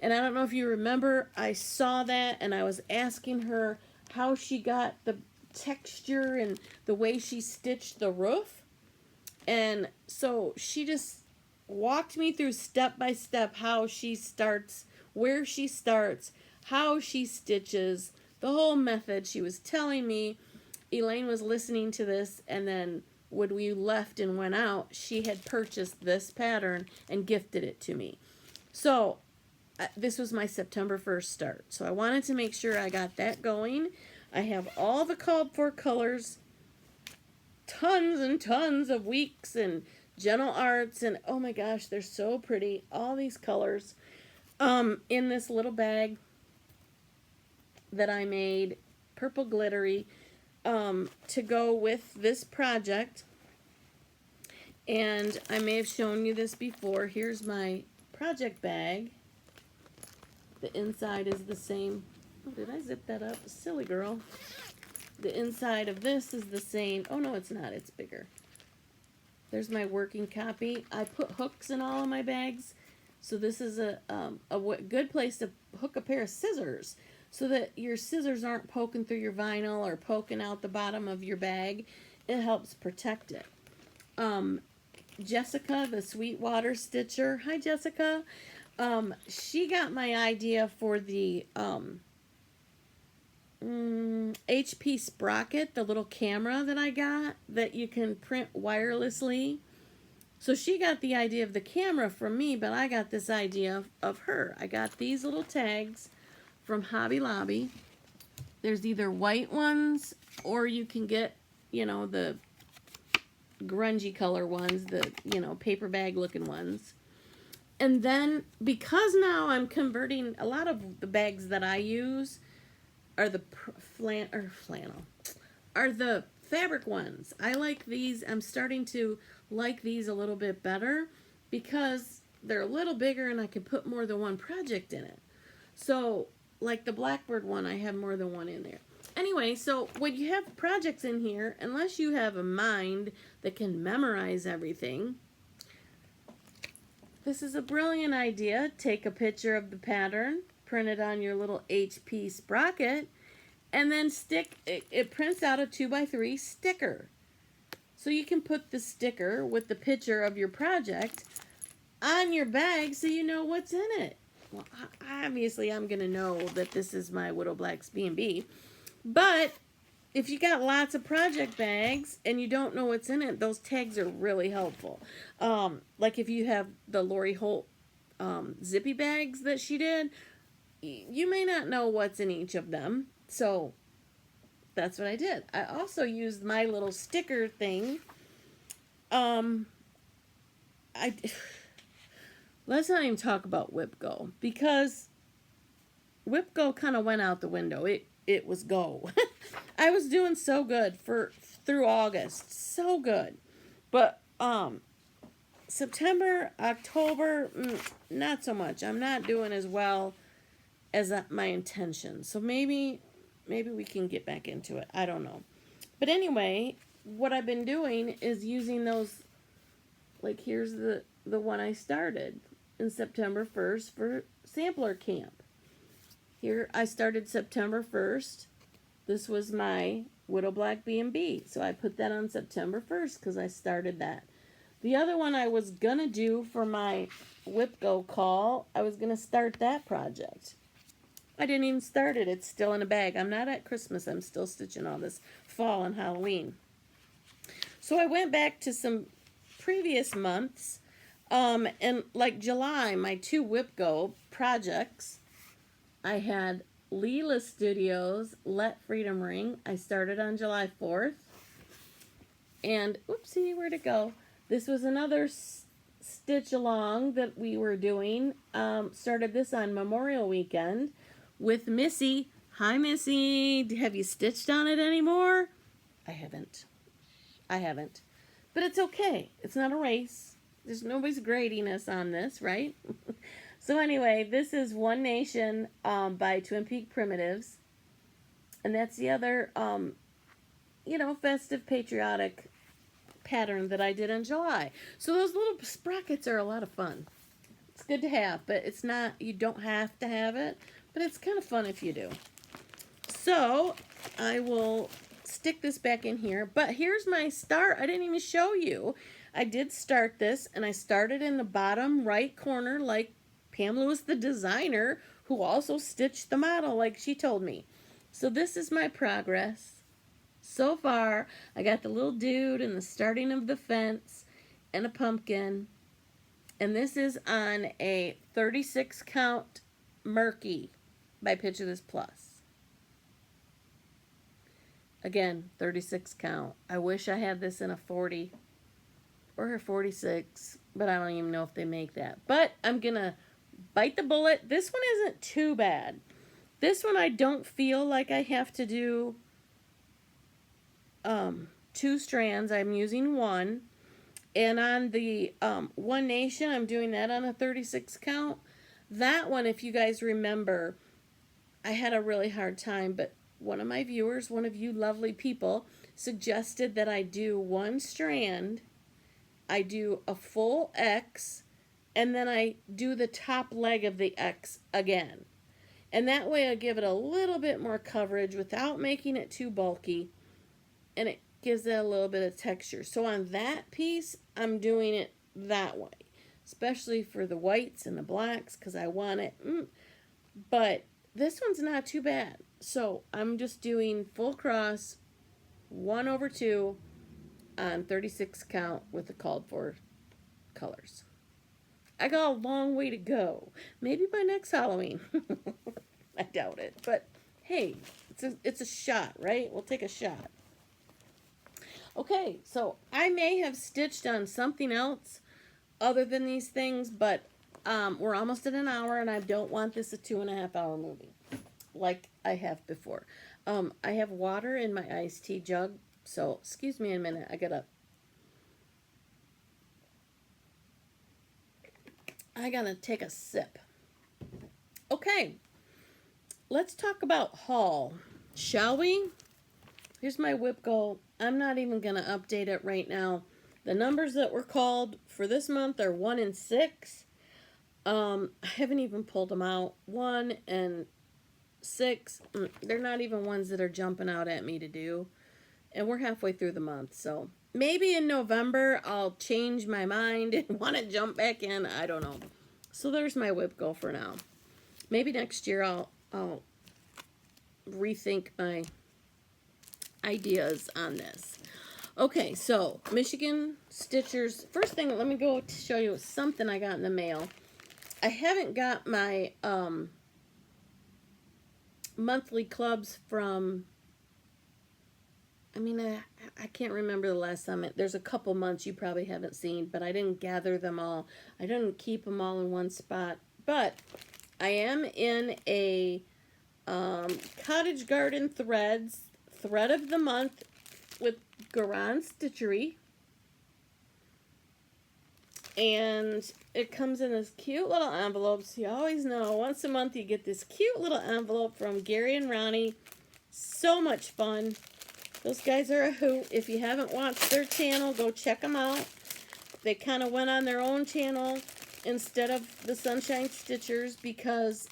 And I don't know if you remember, I saw that and I was asking her how she got the texture and the way she stitched the roof. And so she just walked me through step by step how she starts, where she starts, how she stitches, the whole method. She was telling me, Elaine was listening to this, and then when we left and went out, she had purchased this pattern and gifted it to me. So this was my September 1st start. So I wanted to make sure I got that going. I have all the called for colors, tons and tons of weeks and gentle arts, and oh my gosh, they're so pretty. All these colors in this little bag that I made, purple glittery, to go with this project. And I may have shown you this before. Here's my project bag. The inside is the same. Oh, did I zip that up? Silly girl. The inside of this is the same. Oh no, it's not. It's bigger. There's my working copy. I put hooks in all of my bags. So this is a good place to hook a pair of scissors, so that your scissors aren't poking through your vinyl or poking out the bottom of your bag. It helps protect it. Jessica, the Sweetwater Stitcher. Hi, Jessica. She got my idea for the HP Sprocket, the little camera that I got that you can print wirelessly. So she got the idea of the camera from me, but I got this idea of her. I got these little tags from Hobby Lobby. There's either white ones, or you can get, you know, the grungy color ones, the, you know, paper bag looking ones. And then, because now I'm converting, a lot of the bags that I use are the flannel, are the fabric ones. I like these. I'm starting to like these a little bit better because they're a little bigger and I can put more than one project in it. So, like the Blackbird one, I have more than one in there. Anyway, so when you have projects in here, unless you have a mind that can memorize everything, this is a brilliant idea. Take a picture of the pattern, print it on your little HP sprocket, and then stick it prints out a 2x3 sticker. So you can put the sticker with the picture of your project on your bag so you know what's in it. Well, obviously I'm going to know that this is my Widow Black's B&B. But if you got lots of project bags and you don't know what's in it, those tags are really helpful. Like if you have the Lori Holt zippy bags that she did, you may not know what's in each of them. So that's what I did. I also used my little sticker thing. Let's not even talk about Whip Go, because Whip Go kind of went out the window. It was go. I was doing so good through August, so good, but September, October, not so much. I'm not doing as well as my intention. So maybe we can get back into it. I don't know. But anyway, what I've been doing is using those, like here's the one I started in September 1st for sampler camp. Here I started September 1st. This was my Widow Black B&B. So I put that on September 1st because I started that. The other one I was going to do for my Whip Go call, I was going to start that project. I didn't even start it. It's still in a bag. I'm not at Christmas. I'm still stitching all this fall and Halloween. So I went back to some previous months. And like July, my 2 Whip Go projects, I had Leela Studios Let Freedom Ring. I started on July 4th. And, oopsie, where'd it go? This was another stitch along that we were doing. Started this on Memorial Weekend with Missy. Hi, Missy. Have you stitched on it anymore? I haven't. But it's okay. It's not a race. There's nobody's grading us on this, right? So anyway, this is One Nation by Twin Peak Primitives. And that's the other, festive, patriotic pattern that I did in July. So those little sprockets are a lot of fun. It's good to have, but it's not, you don't have to have it, but it's kind of fun if you do. So I will stick this back in here, but here's my start. I didn't even show you. I did start this, and I started in the bottom right corner like Pam Lewis, the designer, who also stitched the model like she told me. So this is my progress. So far, I got the little dude and the starting of the fence and a pumpkin. And this is on a 36 count Murky by Picture This Plus. Again, 36 count. I wish I had this in a 40 or a 46, but I don't even know if they make that. But I'm going to bite the bullet. This one isn't too bad. This one I don't feel like I have to do 2 strands. I'm using 1. And on the One Nation, I'm doing that on a 36 count. That one, if you guys remember, I had a really hard time, but one of my viewers, one of you lovely people, suggested that I do 1 strand, I do a full X, and then I do the top leg of the X again. And that way I give it a little bit more coverage without making it too bulky, and it gives it a little bit of texture. So on that piece, I'm doing it that way, especially for the whites and the blacks, because I want it. But this one's not too bad. So I'm just doing full cross 1/2 on 36 count with the called for colors. I got a long way to go. Maybe by next Halloween. I doubt it. But hey, it's a shot, right? We'll take a shot. Okay, so I may have stitched on something else other than these things, but we're almost at an hour, and I don't want this a 2.5 hour movie like I have before. I have water in my iced tea jug, so excuse me a minute. I gotta take a sip. Okay, let's talk about haul, shall we? Here's my Whip Go. I'm not even going to update it right now. The numbers that were called for this month are 1 and 6. I haven't even pulled them out. 1 and 6, they're not even ones that are jumping out at me to do. And we're halfway through the month, so maybe in November I'll change my mind and want to jump back in. I don't know. So there's my whip goal for now. Maybe next year I'll rethink my ideas on this. Okay, so Michigan Stitchers. First thing, let me go to show you something I got in the mail. I haven't got my monthly clubs from, I can't remember the last time. There's a couple months you probably haven't seen, but I didn't gather them all. I didn't keep them all in one spot. But I am in a Cottage Garden Threads Thread of the Month with Garan Stitchery. And it comes in this cute little envelopes. You always know, once a month you get this cute little envelope from Gary and Ronnie. So much fun. Those guys are a hoot. If you haven't watched their channel, go check them out. They kind of went on their own channel instead of the Sunshine Stitchers because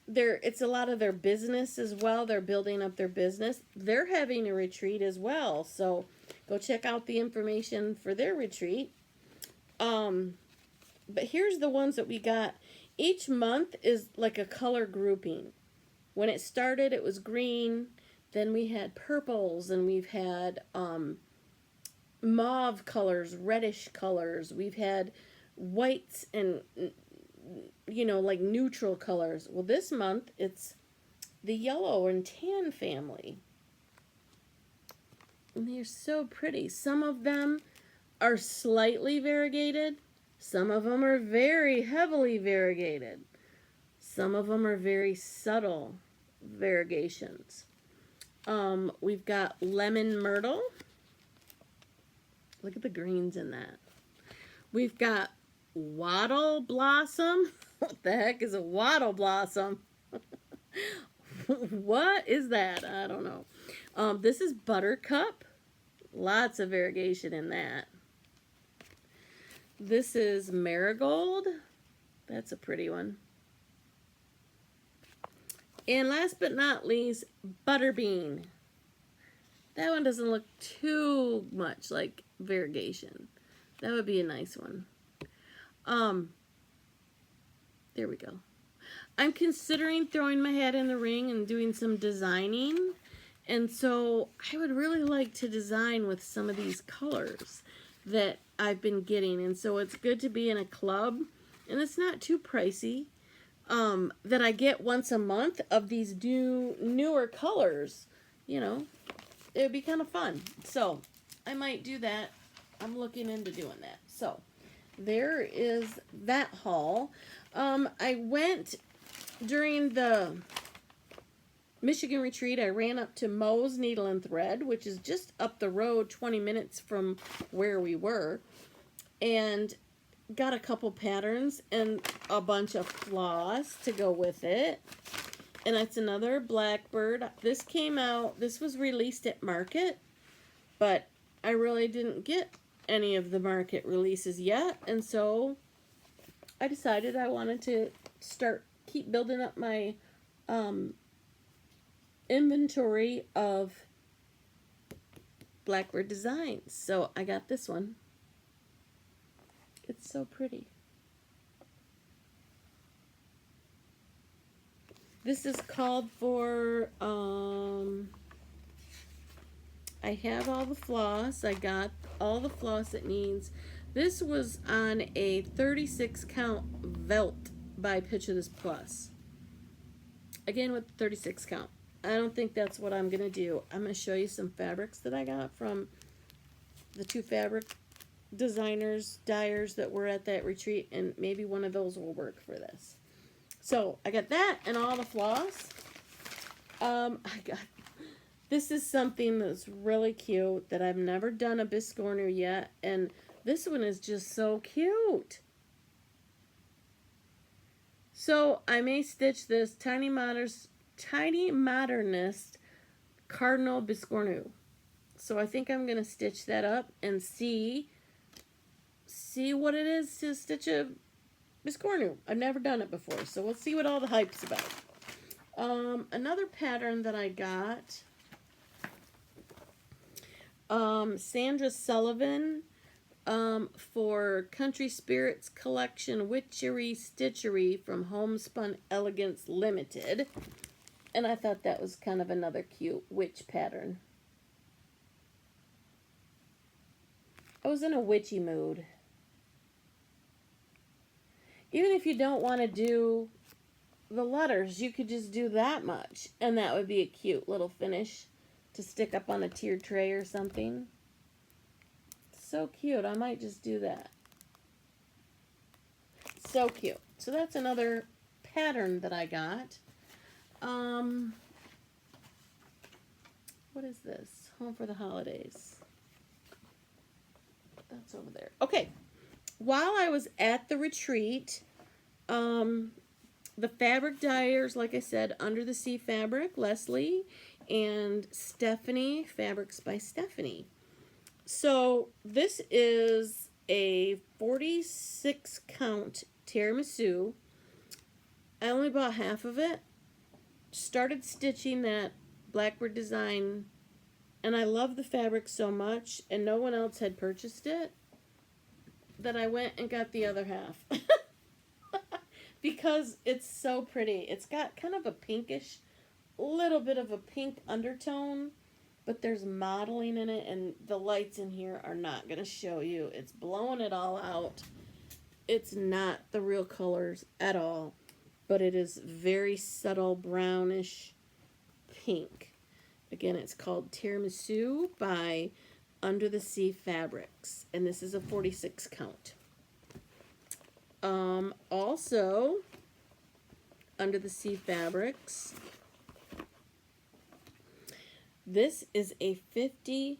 it's a lot of their business as well. They're building up their business. They're having a retreat as well. So go check out the information for their retreat. But here's the ones that we got. Each month is like a color grouping. When it started, it was green. Then we had purples, and we've had mauve colors, reddish colors. We've had whites and, like neutral colors. Well, this month, it's the yellow and tan family. And they're so pretty. Some of them are slightly variegated. Some of them are very heavily variegated. Some of them are very subtle variegations. We've got Lemon Myrtle. Look at the greens in that. We've got Wattle Blossom. What the heck is a Wattle Blossom? What is that? I don't know. This is Buttercup. Lots of variegation in that. This is Marigold. That's a pretty one. And last but not least, Butterbean. That one doesn't look too much like variegation. That would be a nice one. There we go. I'm considering throwing my hat in the ring and doing some designing. And so I would really like to design with some of these colors that I've been getting. And so it's good to be in a club. And it's not too pricey. That I get once a month of these newer colors. It would be kind of fun. So I might do that. I'm looking into doing that. So there is that haul. I went during the Michigan retreat. I ran up to Moe's Needle and Thread, which is just up the road 20 minutes from where we were, and got a couple patterns and a bunch of floss to go with it. And that's another Blackbird. This was released at Market, but I really didn't get any of the Market releases yet, and so I decided I wanted to keep building up my inventory of Blackbird designs. So I got this one. It's so pretty. This is called for, I have all the floss. I got all the floss it needs. This was on a 36 count Velt by Picture This Plus. Again with the 36 count. I don't think that's what I'm going to do. I'm going to show you some fabrics that I got from the 2 fabric designers, dyers that were at that retreat, and maybe one of those will work for this. So I got that and all the floss. This is something that's really cute that I've never done a biscorner yet, and this one is just so cute. So I may stitch this Tiny Modernist Cardinal Biscornu. So I think I'm gonna stitch that up and see what it is to stitch a Miss Cornu. I've never done it before, so we'll see what all the hype's about. Another pattern that I got, Sandra Sullivan, for Country Spirits Collection Witchery Stitchery from Homespun Elegance Limited. And I thought that was kind of another cute witch pattern. I was in a witchy mood. Even if you don't want to do the letters, you could just do that much. And that would be a cute little finish to stick up on a tiered tray or something. So cute. I might just do that. So cute. So that's another pattern that I got. What is this? Home for the Holidays. That's over there. Okay. While I was at the retreat, the fabric dyers, like I said, Under the Sea Fabric, Leslie, and Stephanie, Fabrics by Stephanie. So this is a 46 count tiramisu. I only bought half of it. Started stitching that Blackbird design, and I love the fabric so much, and no one else had purchased it, that I went and got the other half. Because it's so pretty. It's got kind of a pinkish, little bit of a pink undertone, but there's modeling in it, and the lights in here are not going to show you. It's blowing it all out. It's not the real colors at all, but it is very subtle brownish pink. Again, it's called Tiramisu by Under the Sea Fabrics, and this is a 46 count. Also, Under the Sea Fabrics, this is a 50,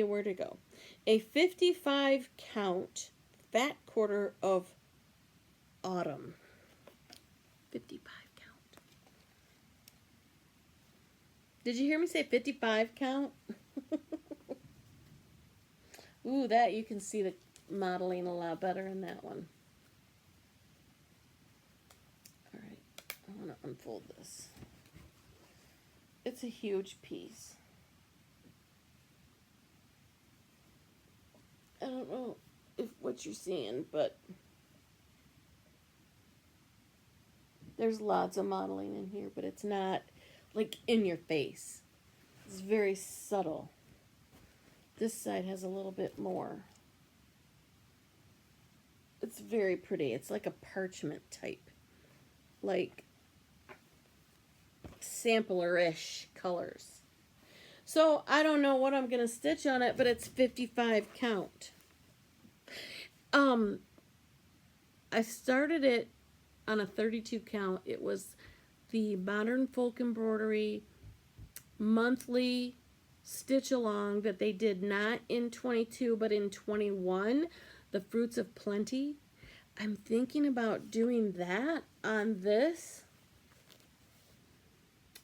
where'd it go? A 55 count fat quarter of autumn. 55 count. Did you hear me say 55 count? Ooh, that you can see the modeling a lot better in that one. Alright, I want to unfold this. It's a huge piece. I don't know if what you're seeing, but there's lots of modeling in here, but it's not like in your face. It's very subtle. This side has a little bit more. It's very pretty. It's like a parchment type, like sampler-ish colors. So I don't know what I'm going to stitch on it, but it's 55 count. I started it on a 32 count. It was the Modern Folk Embroidery monthly stitch along that they did not in 22 but in 21, the Fruits of Plenty. I'm thinking about doing that on this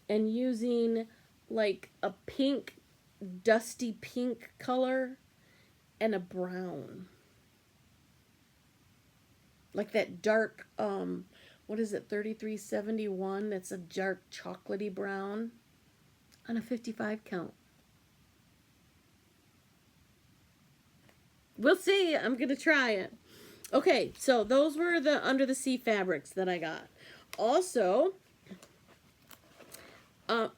and using like a pink, dusty pink color and a brown. Like that dark, what is it, 3371? That's a dark chocolatey brown on a 55 count. We'll see. I'm going to try it. Okay, so those were the Under the Sea fabrics that I got. Also,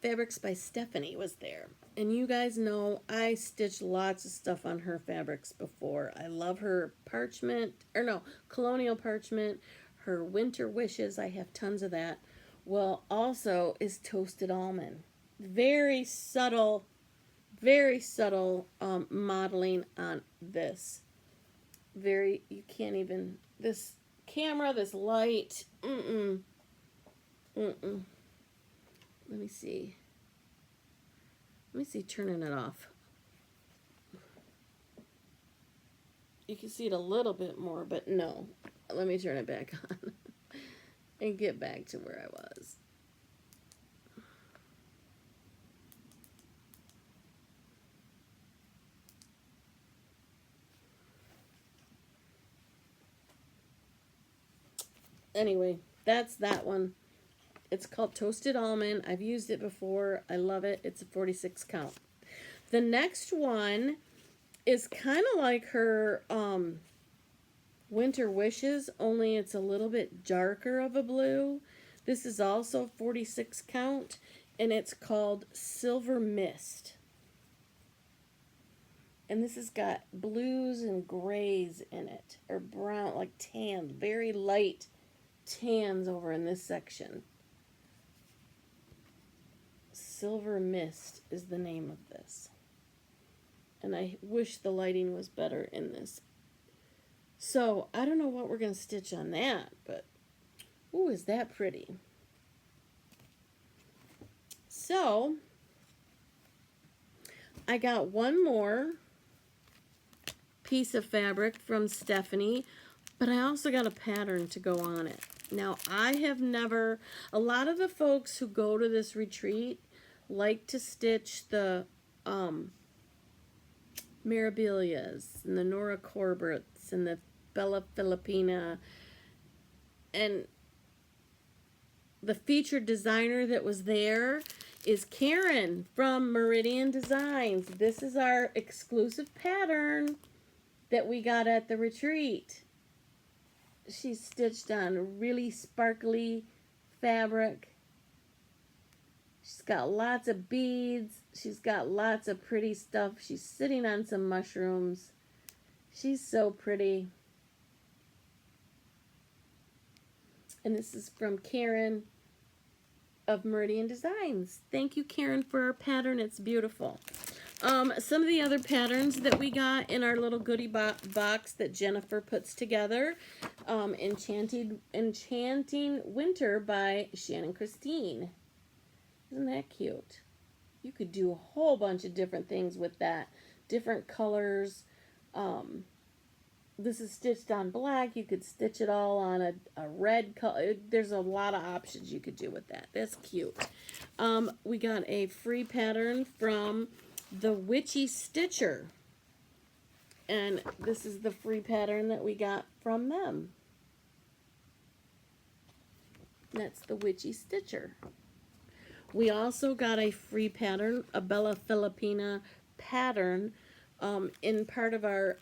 Fabrics by Stephanie was there. And you guys know I stitched lots of stuff on her fabrics before. I love her parchment, or no, colonial parchment, her winter wishes. I have tons of that. Well, also is toasted almond. Very subtle modeling on this. Very, you can't even, this camera, this light, Let me see. Turning it off. You can see it a little bit more, but no. Let me turn it back on and get back to where I was. Anyway, that's that one. It's called Toasted Almond. I've used it before. I love it. It's a 46 count. The next one is kind of like her Winter Wishes, only it's a little bit darker of a blue. This is also 46 count, and it's called Silver Mist. And this has got blues and grays in it, or brown, like tan, very light tans over in this section. Silver Mist is the name of this. And I wish the lighting was better in this. So, I don't know what we're going to stitch on that, but, ooh, is that pretty. So, I got one more piece of fabric from Stephanie, but I also got a pattern to go on it. Now, I have never, a lot of the folks who go to this retreat like to stitch the Mirabilias and the Nora Corberts and the Bella Filipina, and the featured designer that was there is Karen from Meridian Designs. This is our exclusive pattern that we got at the retreat. She's stitched on really sparkly fabric. She's got lots of beads. She's got lots of pretty stuff. She's sitting on some mushrooms. She's so pretty. And this is from Karen of Meridian Designs. Thank you, Karen, for our pattern. It's beautiful. Some of the other patterns that we got in our little goodie box that Jennifer puts together. Enchanting Winter by Shannon Christine. Isn't that cute? You could do a whole bunch of different things with that. Different colors. This is stitched on black. You could stitch it all on a red color. There's a lot of options you could do with that. That's cute. We got a free pattern from the Witchy Stitcher. And this is the free pattern that we got from them. That's the Witchy Stitcher. We also got a free pattern, a Bella Filipina pattern, in part of our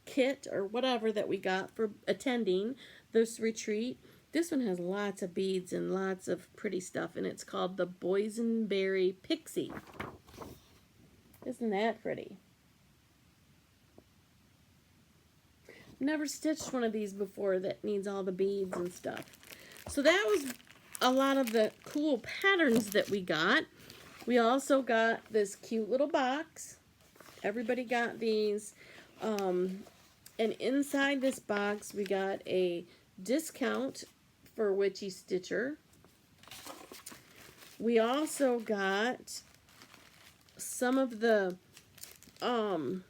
kit or whatever that we got for attending this retreat. This one has lots of beads and lots of pretty stuff, and it's called the Boysenberry Pixie. Isn't that pretty? Never stitched one of these before that needs all the beads and stuff. So that was a lot of the cool patterns that we got. We also got this cute little box. Everybody got these. And inside this box, we got a discount for Witchy Stitcher. We also got some of the, the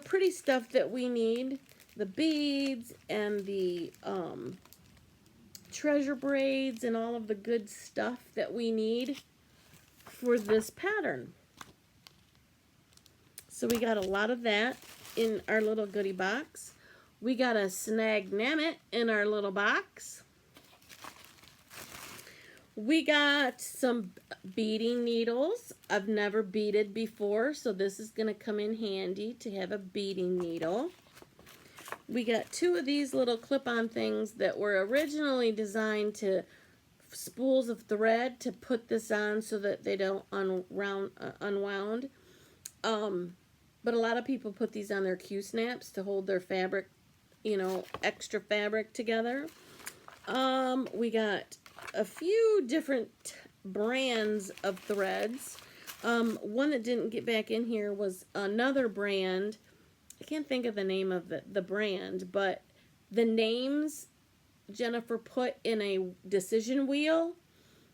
pretty stuff that we need. The beads and the, treasure braids and all of the good stuff that we need for this pattern. So we got a lot of that in our little goodie box. We got a Snag Namit in our little box. We got some beading needles. I've never beaded before, so this is going to come in handy to have a beading needle. We got two of these little clip-on things that were originally designed to spools of thread to put this on so that they don't unwound. But a lot of people put these on their Q-snaps to hold their fabric, extra fabric together. We got a few different brands of threads. One that didn't get back in here was another brand. I can't think of the name of the brand, but the names Jennifer put in a decision wheel,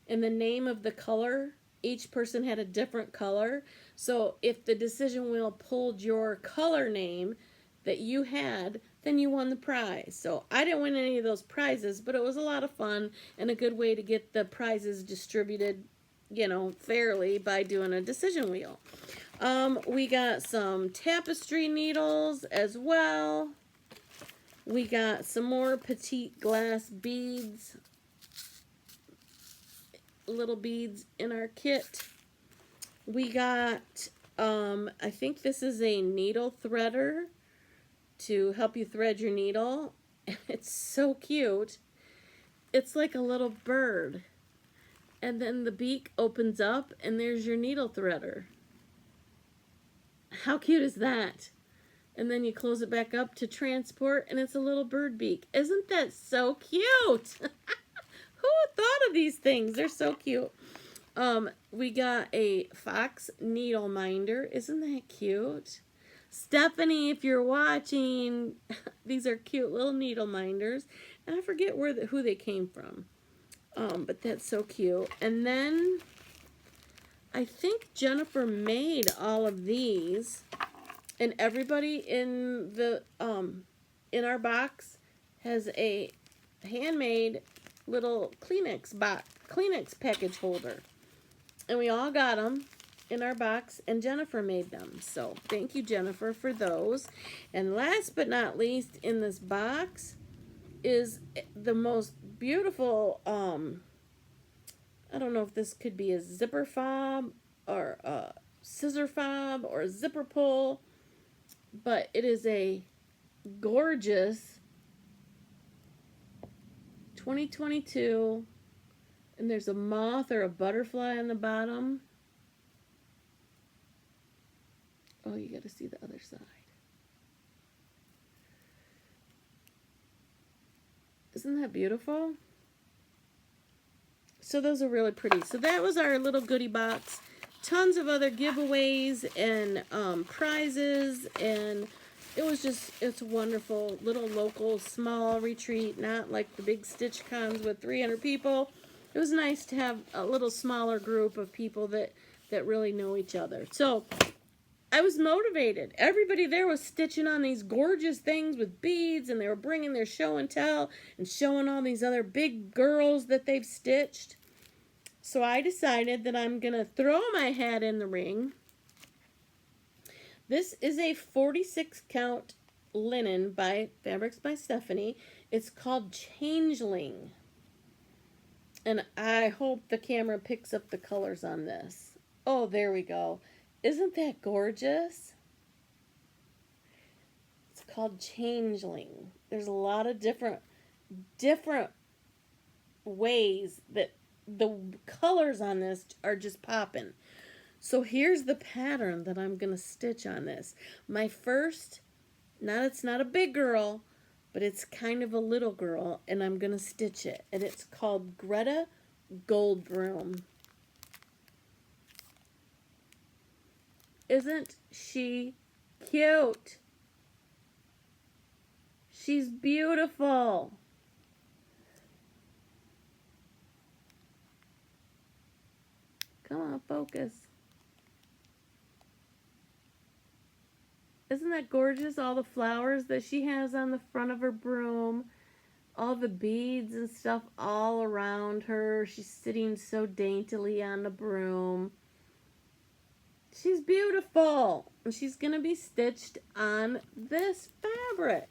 and the name of the color, each person had a different color. So if the decision wheel pulled your color name that you had, then you won the prize. So I didn't win any of those prizes, but it was a lot of fun and a good way to get the prizes distributed, fairly by doing a decision wheel. We got some tapestry needles as well. We got some more petite glass beads, little beads in our kit. We got, I think this is a needle threader to help you thread your needle. It's so cute. It's like a little bird. And then the beak opens up and there's your needle threader. How cute is that? And then you close it back up to transport and it's a little bird beak. Isn't that so cute? Who thought of these things? They're so cute. We got a fox needle minder. Isn't that cute? Stephanie, if you're watching, these are cute little needle minders. And I forget who they came from. But that's so cute. And then I think Jennifer made all of these. And everybody in the in our box has a handmade little Kleenex package holder. And we all got them in our box, and Jennifer made them. So thank you, Jennifer, for those. And last but not least, in this box is the most beautiful, I don't know if this could be a zipper fob or a scissor fob or a zipper pull, but it is a gorgeous 2022, and there's a moth or a butterfly on the bottom. Oh, you got to see the other side. Isn't that beautiful? So those are really pretty. So that was our little goodie box. Tons of other giveaways and prizes, and it's a wonderful little local small retreat, not like the big Stitch Cons with 300 people. It was nice to have a little smaller group of people that really know each other. So I was motivated. Everybody there was stitching on these gorgeous things with beads, and they were bringing their show and tell and showing all these other big girls that they've stitched. So I decided that I'm going to throw my hat in the ring. This is a 46 count linen by Fabrics by Stephanie. It's called Changeling. And I hope the camera picks up the colors on this. Oh, there we go. Isn't that gorgeous? It's called Changeling. There's a lot of different ways that the colors on this are just popping. So here's the pattern that I'm going to stitch on this. My first, it's not a big girl, but it's kind of a little girl, and I'm going to stitch it. And it's called Greta Goldbroom. Isn't she cute? She's beautiful. Come on, focus. Isn't that gorgeous? All the flowers that she has on the front of her broom. All the beads and stuff all around her. She's sitting so daintily on the broom. She's beautiful. And she's going to be stitched on this fabric.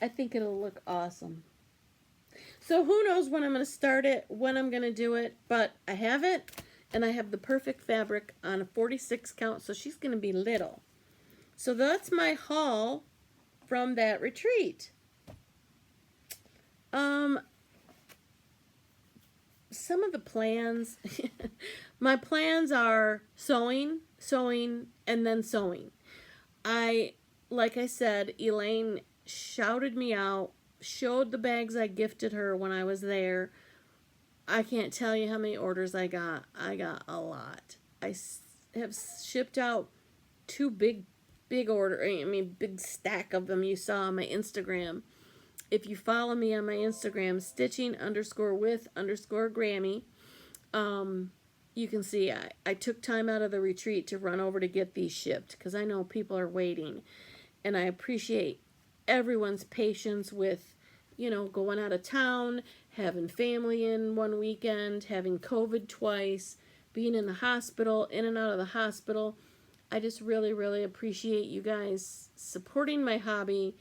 I think it'll look awesome. So who knows when I'm going to start it, when I'm going to do it, but I have it, and I have the perfect fabric on a 46 count, so she's going to be little. So that's my haul from that retreat. Some of the plans, my plans are sewing, and then sewing. Like I said, Elaine shouted me out, showed the bags I gifted her when I was there. I can't tell you how many orders I got. I got a lot. I have shipped out 2 big big stack of them you saw on my Instagram. If you follow me on my Instagram, stitching_with_Grammy, you can see I took time out of the retreat to run over to get these shipped because I know people are waiting. And I appreciate everyone's patience with, going out of town, having family in one weekend, having COVID twice, being in the hospital, in and out of the hospital. I just really, really appreciate you guys supporting my hobby,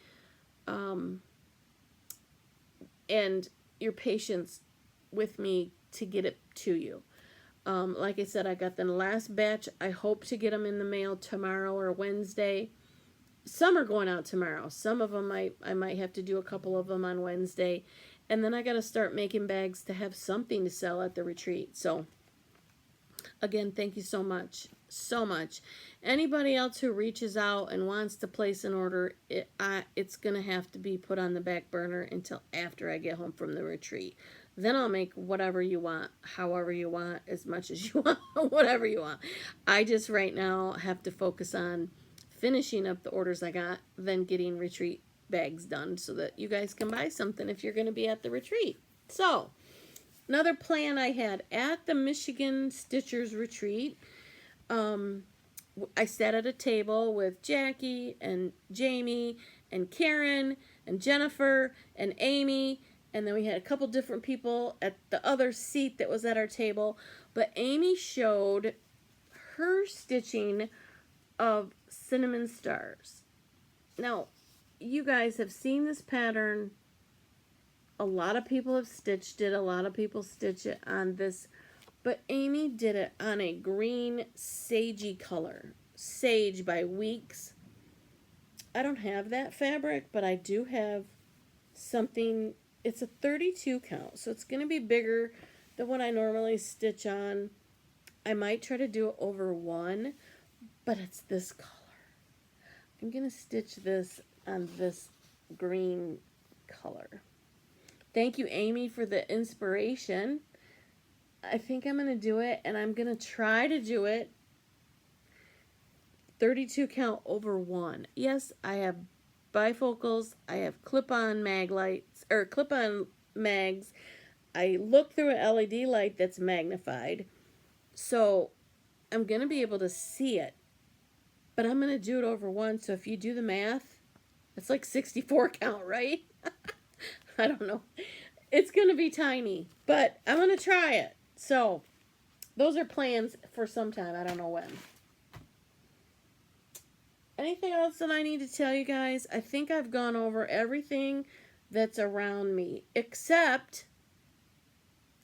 and your patience with me to get it to you. Like I said, I got the last batch. I hope to get them in the mail tomorrow or Wednesday. Some are going out tomorrow. Some of them I might have to do a couple of them on Wednesday. And then I got to start making bags to have something to sell at the retreat. So, again, thank you so much. So much. Anybody else who reaches out and wants to place an order, it's going to have to be put on the back burner until after I get home from the retreat. Then I'll make whatever you want, however you want, as much as you want, whatever you want. I just right now have to focus on finishing up the orders I got, then getting retreat bags done so that you guys can buy something if you're going to be at the retreat. So, another plan I had at the Michigan Stitchers retreat, I sat at a table with Jackie and Jamie and Karen and Jennifer and Amy, and then we had a couple different people at the other seat that was at our table. But Amy showed her stitching of cinnamon stars. Now, you guys have seen this pattern. A lot of people have stitched it. A lot of people stitch it on this. But Amy did it on a green sagey color. Sage by Weeks. I don't have that fabric, but I do have something. It's a 32 count, so it's going to be bigger than what I normally stitch on. I might try to do it over one, but it's this color. I'm going to stitch this on this green color. Thank you, Amy, for the inspiration. I think I'm going to do it, and I'm going to try to do it 32 count over one. Yes, I have bifocals. I have clip-on mag lights, or clip-on mags. I look through an LED light that's magnified. So I'm going to be able to see it. But I'm going to do it over one. So if you do the math, it's like 64 count, right? I don't know. It's going to be tiny. But I'm going to try it. So those are plans for some time. I don't know when. Anything else that I need to tell you guys? I think I've gone over everything that's around me, except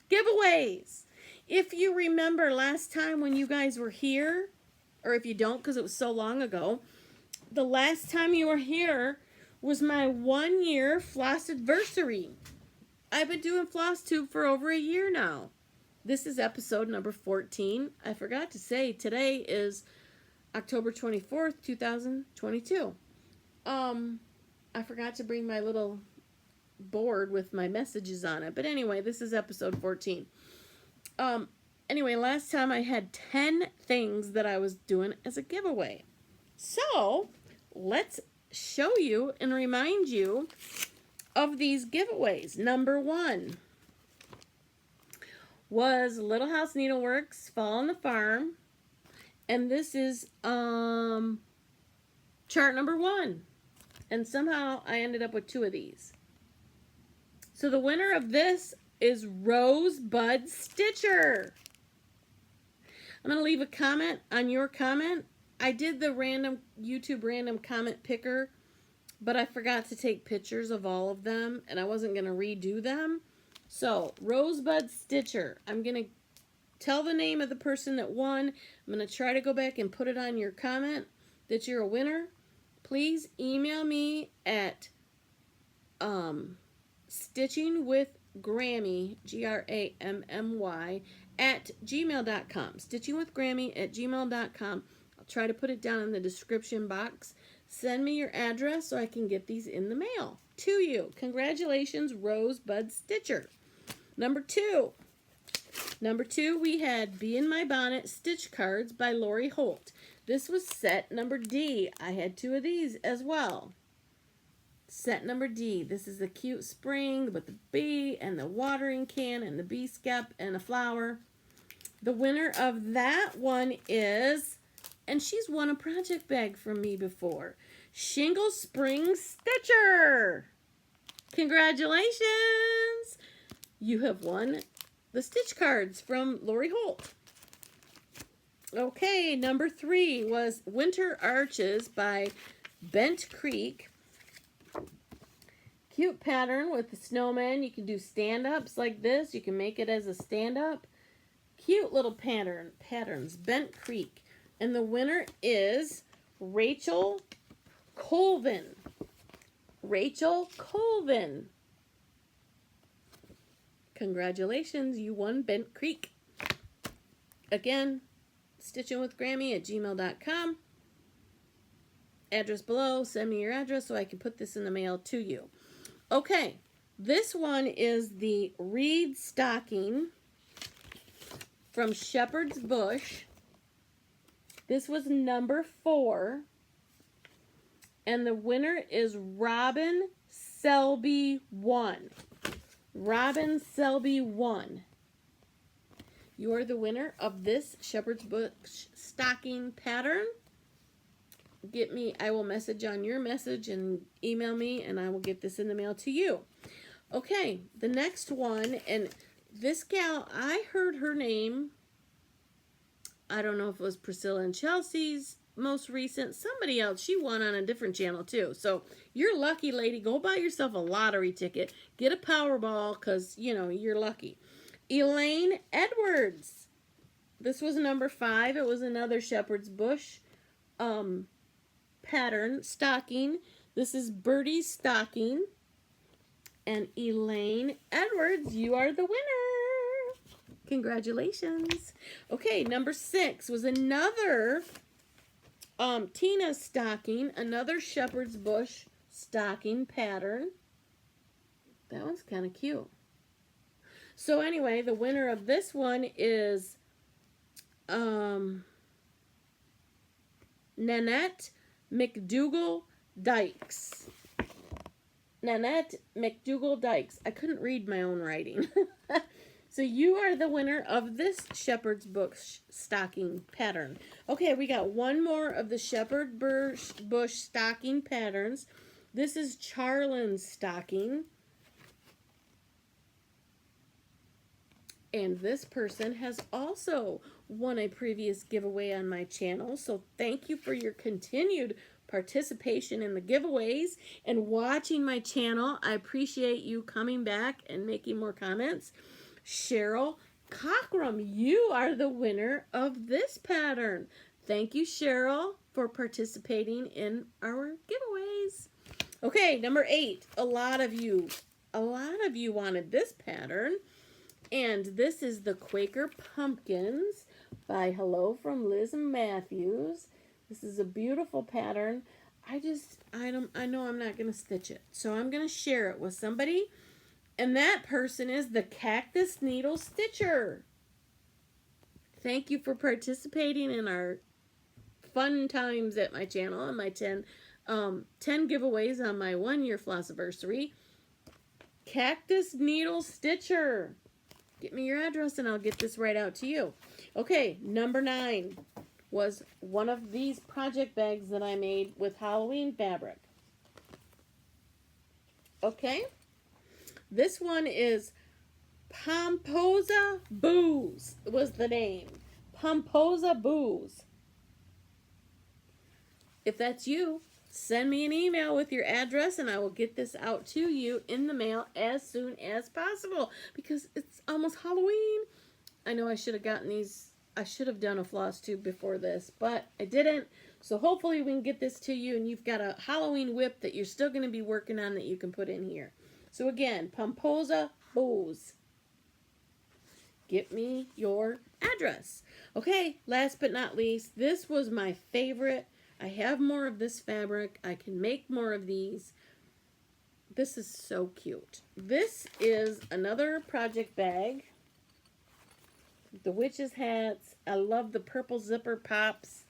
giveaways. If you remember last time when you guys were here, or if you don't because it was so long ago, the last time you were here was my 1 year Flosstube. I've been doing Flosstube for over a year now. This is episode number 14. I forgot to say today is October 24th, 2022. I forgot to bring my little board with my messages on it. But anyway, this is episode 14. Anyway, last time I had 10 things that I was doing as a giveaway. So, let's show you and remind you of these giveaways. Number 1 was Little House Needleworks Fall on the Farm. And this is chart number 1. And somehow I ended up with 2 of these. So the winner of this is Rosebud Stitcher. I'm going to leave a comment on your comment. I did the random YouTube random comment picker, but I forgot to take pictures of all of them, and I wasn't going to redo them. So, Rosebud Stitcher. I'm going to tell the name of the person that won. I'm going to try to go back and put it on your comment that you're a winner. Please email me at stitchingwithgrammy, Grammy, at gmail.com. stitchingwithgrammy@gmail.com. I'll try to put it down in the description box. Send me your address so I can get these in the mail to you. Congratulations, Rosebud Stitcher. Number 2, we had Bee in My Bonnet Stitch Cards by Lori Holt. This was set number D. I had 2 of these as well. Set number D. This is a cute spring with the bee and the watering can and the bee skep and a flower. The winner of that one is, and she's won a project bag from me before, Shingle Spring Stitcher. Congratulations! You have won the stitch cards from Lori Holt. Okay, number 3 was Winter Arches by Bent Creek. Cute pattern with the snowman. You can do stand-ups like this. You can make it as a stand-up. Cute little patterns. Bent Creek. And the winner is Rachel Colvin. Rachel Colvin. Congratulations, you won Bent Creek. Again, stitchingwithgrammy@gmail.com. Address below. Send me your address so I can put this in the mail to you. Okay, this one is the reed stocking from Shepherd's Bush. This was number 4. And the winner is Robin Selby 1. Robin Selby 1. You are the winner of this Shepherd's Bush stocking pattern. I will message on your message and email me, and I will get this in the mail to you. Okay, the next one, and this gal, I heard her name, I don't know if it was Priscilla and Chelsea's most recent, somebody else, she won on a different channel too. So you're lucky, lady. Go buy yourself a lottery ticket. Get a Powerball, because, you know, you're lucky. Elaine Edwards. This was number 5. It was another Shepherd's Bush pattern stocking. This is Birdie's stocking. And Elaine Edwards, you are the winner. Congratulations. Okay, number 6 was another Tina's stocking, another Shepherd's Bush stocking pattern. That one's kind of cute. So anyway, the winner of this one is Nanette McDougall Dykes. Nanette McDougall Dykes. I couldn't read my own writing. So you are the winner of this Shepherd's Bush stocking pattern. Okay, we got one more of the Shepherd's Bush stocking patterns. This is Charlin's stocking. And this person has also won a previous giveaway on my channel. So thank you for your continued participation in the giveaways and watching my channel. I appreciate you coming back and making more comments. Cheryl Cockrum, you are the winner of this pattern. Thank you, Cheryl, for participating in our giveaways. Okay, number 8. A lot of you wanted this pattern. And this is the Quaker Pumpkins by Hello from Liz and Matthews. This is a beautiful pattern. I know I'm not going to stitch it. So I'm going to share it with somebody. And that person is the Cactus Needle Stitcher. Thank you for participating in our fun times at my channel and my 10 giveaways on my 1-year Flossiversary. Cactus Needle Stitcher. Get me your address and I'll get this right out to you. Okay, number 9 was one of these project bags that I made with Halloween fabric. Okay, this one is Pomposa Booze was the name. Pomposa Booze. If that's you, send me an email with your address and I will get this out to you in the mail as soon as possible because it's almost Halloween. I know I should have gotten these. I should have done a floss tube before this, but I didn't. So hopefully we can get this to you and you've got a Halloween whip that you're still going to be working on that you can put in here. So again, Pomposa Booze. Get me your address. Okay, last but not least, this was my favorite. I have more of this fabric. I can make more of these. This is so cute. This is another project bag. The witches' hats. I love the purple zipper pops.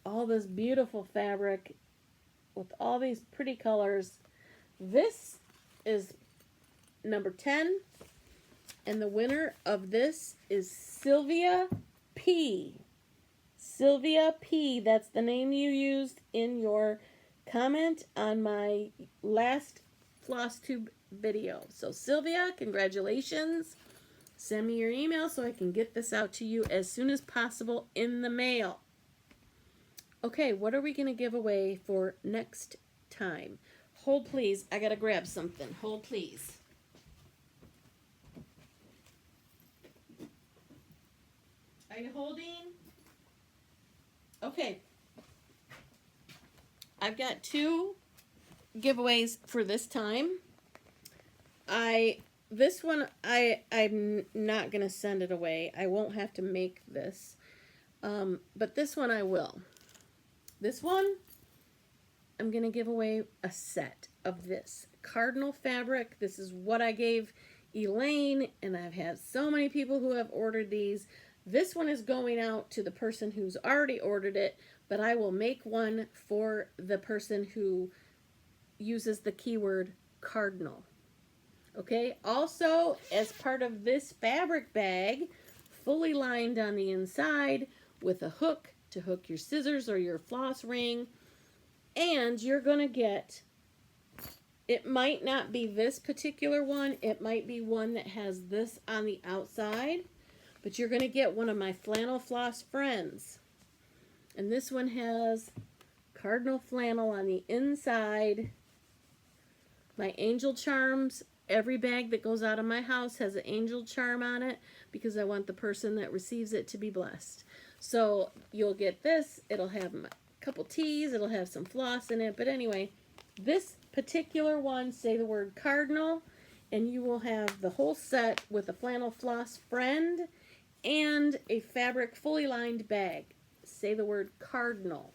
All this beautiful fabric with all these pretty colors. This is number 10. And the winner of this is Sylvia P. Sylvia P. That's the name you used in your comment on my last Flosstube video. So Sylvia, congratulations. Send me your email so I can get this out to you as soon as possible in the mail. Okay, what are we going to give away for next time? Hold, please. I got to grab something. Hold, please. Are you holding? Okay. I've got 2 giveaways for this time. This one I'm not gonna send it away. I won't have to make this, but this one I will. This one I'm gonna give away a set of this cardinal fabric. This is what I gave Elaine, and I've had so many people who have ordered these. This one is going out to the person who's already ordered it, but I will make one for the person who uses the keyword cardinal. Okay, also as part of this fabric bag, fully lined on the inside with a hook to hook your scissors or your floss ring, and you're going to get, it might not be this particular one, it might be one that has this on the outside, but you're going to get one of my flannel floss friends. And this one has cardinal flannel on the inside. My angel charms, every bag that goes out of my house has an angel charm on it because I want the person that receives it to be blessed. So you'll get this. It'll have a couple T's. It'll have some floss in it. But anyway, this particular one, say the word cardinal, and you will have the whole set with a flannel floss friend and a fabric fully lined bag. Say the word cardinal.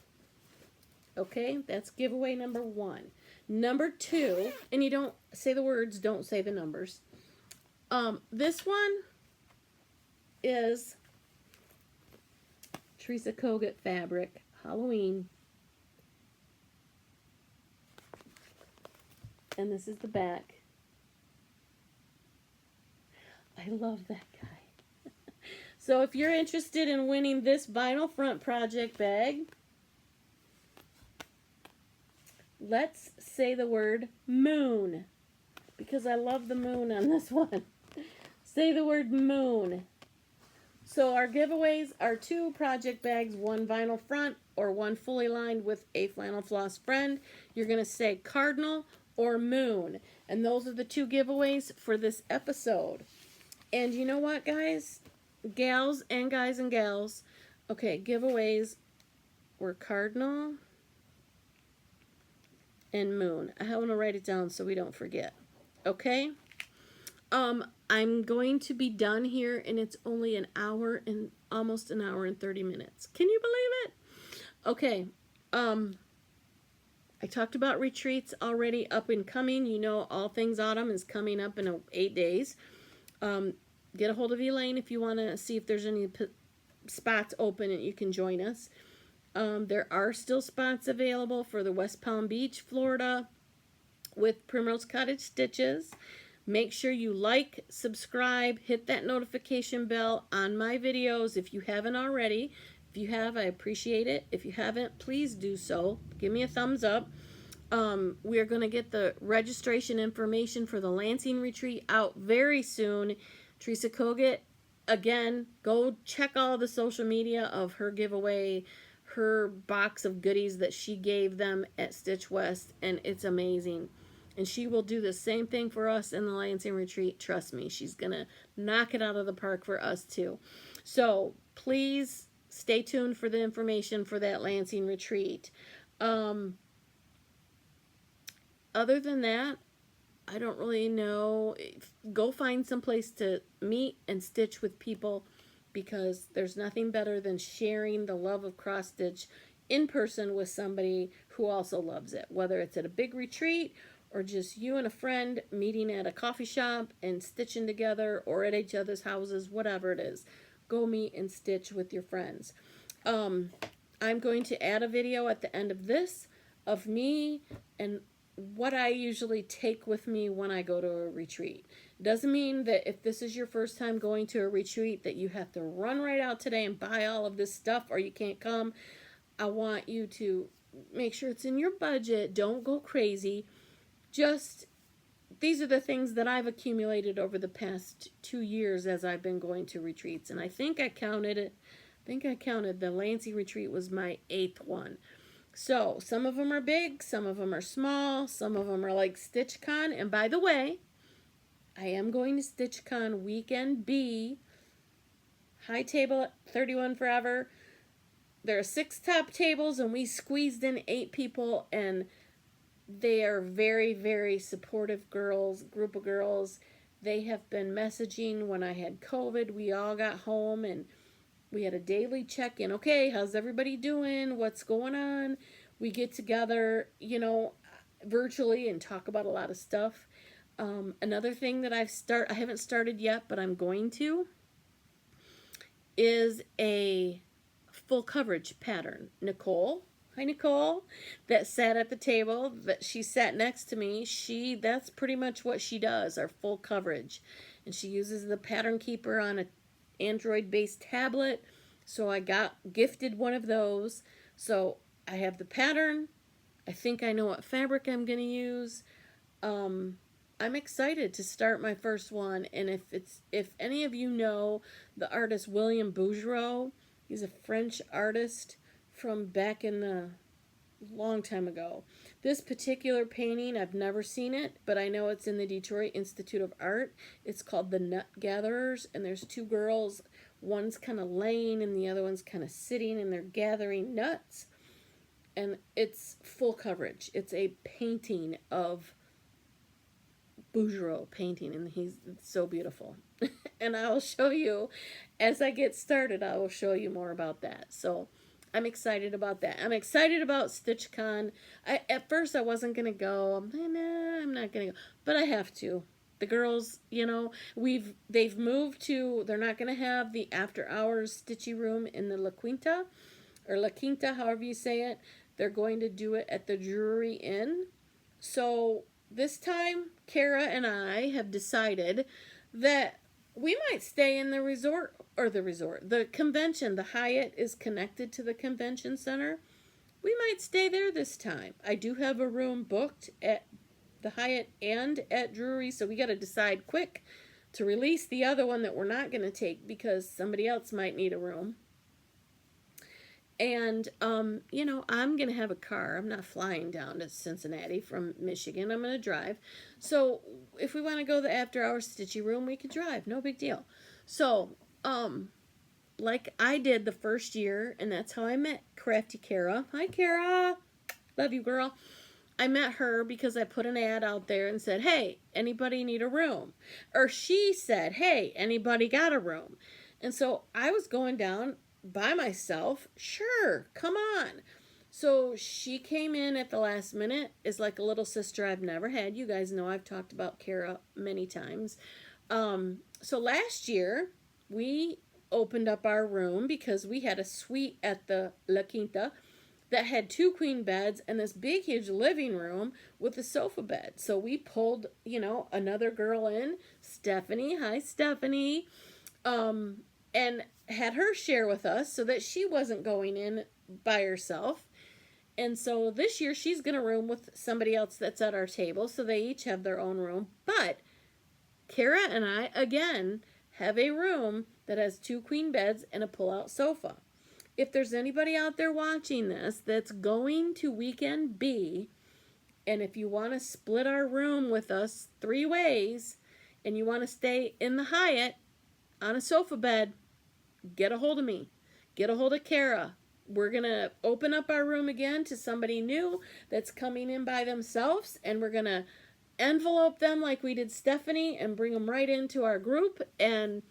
Okay, that's giveaway number 1. Number 2, and you don't say the words, don't say the numbers. This one is Teresa Kogut fabric, Halloween. And this is the back. I love that guy. So if you're interested in winning this vinyl front project bag, let's say the word moon, because I love the moon on this one. Say the word moon. So our giveaways are 2 project bags, 1 vinyl front or 1 fully lined with a flannel floss friend. You're going to say cardinal or moon. And those are the 2 giveaways for this episode. And you know what, guys? Gals and guys and gals. Okay, giveaways were cardinal and moon. I want to write it down so we don't forget. Okay? I'm going to be done here, and it's only an hour and almost an hour and 30 minutes. Can you believe it? Okay. I talked about retreats already up and coming. You know, All Things Autumn is coming up in 8 days. Get a hold of Elaine if you want to see if there's any spots open and you can join us. There are still spots available for the West Palm Beach, Florida, with Primrose Cottage Stitches. Make sure you like, subscribe, hit that notification bell on my videos if you haven't already. If you have, I appreciate it. If you haven't, please do so. Give me a thumbs up. We are going to get the registration information for the Lansing retreat out very soon. Teresa Kogut, again, go check all the social media of her giveaway, her box of goodies that she gave them at Stitch West, and it's amazing. And she will do the same thing for us in the Lansing retreat. Trust me, she's going to knock it out of the park for us too. So please stay tuned for the information for that Lansing retreat. Other than that, I don't really know. Go find some place to meet and stitch with people, because there's nothing better than sharing the love of cross stitch in person with somebody who also loves it, whether it's at a big retreat or just you and a friend meeting at a coffee shop and stitching together, or at each other's houses, whatever it is. Go meet and stitch with your friends. I'm going to add a video at the end of this of me and what I usually take with me when I go to a retreat. Doesn't mean that if this is your first time going to a retreat that you have to run right out today and buy all of this stuff or you can't come. I want you to make sure it's in your budget. Don't go crazy. Just these are the things that I've accumulated over the past 2 years as I've been going to retreats. And I think I counted it. I think I counted the Lansing retreat was my 8th one. So some of them are big, some of them are small, some of them are like StitchCon. And by the way, I am going to StitchCon weekend B, high table at 31 Forever. There are 6 top tables, and we squeezed in 8 people, and they are very, very supportive group of girls. They have been messaging when I had COVID. We all got home, and we had a daily check-in. Okay, how's everybody doing? What's going on? We get together, virtually and talk about a lot of stuff. Another thing that I haven't started yet, but I'm going to, is a full coverage pattern. Nicole, hi Nicole, that sat at the table, that she sat next to me, that's pretty much what she does, our full coverage. And she uses the pattern keeper on an Android-based tablet. So I got gifted one of those. So I have the pattern. I think I know what fabric I'm going to use. I'm excited to start my first one, and if any of you know the artist William Bouguereau, he's a French artist from back in the long time ago. This particular painting, I've never seen it, but I know it's in the Detroit Institute of Art. It's called The Nut Gatherers, and there's 2 girls. One's kind of laying and the other one's kind of sitting, and they're gathering nuts. And it's full coverage. It's a painting of Bouguereau painting, and he's so beautiful. And I will show you as I get started. I will show you more about that. So I'm excited about that. I'm excited about StitchCon. At first I wasn't gonna go. I'm not gonna go, but I have to. The girls, they've moved to. They're not gonna have the after hours stitchy room in the La Quinta, or La Quinta, however you say it. They're going to do it at the Drury Inn. So this time, Kara and I have decided that we might stay in the convention. The Hyatt is connected to the convention center. We might stay there this time. I do have a room booked at the Hyatt and at Drury, so we got to decide quick to release the other one that we're not going to take because somebody else might need a room. And, I'm going to have a car. I'm not flying down to Cincinnati from Michigan. I'm going to drive. So if we want to go to the after-hours stitchy room, we could drive. No big deal. So, like I did the first year, and that's how I met Crafty Kara. Hi, Kara. Love you, girl. I met her because I put an ad out there and said, hey, anybody need a room? Or she said, hey, anybody got a room? And so I was going down by myself. Sure, come on. So she came in at the last minute, is like a little sister I've never had. You guys know I've talked about Kara many times. So last year we opened up our room because we had a suite at the La Quinta that had 2 queen beds and this big huge living room with a sofa bed. So we pulled, another girl in, Stephanie. Hi, Stephanie. And had her share with us so that she wasn't going in by herself. And so this year she's going to room with somebody else that's at our table, so they each have their own room. But Kara and I, again, have a room that has 2 queen beds and a pull-out sofa. If there's anybody out there watching this that's going to weekend B, and if you want to split our room with us 3 ways, and you want to stay in the Hyatt on a sofa bed, get a hold of me. Get a hold of Kara. We're going to open up our room again to somebody new that's coming in by themselves, and we're going to envelope them like we did Stephanie and bring them right into our group and,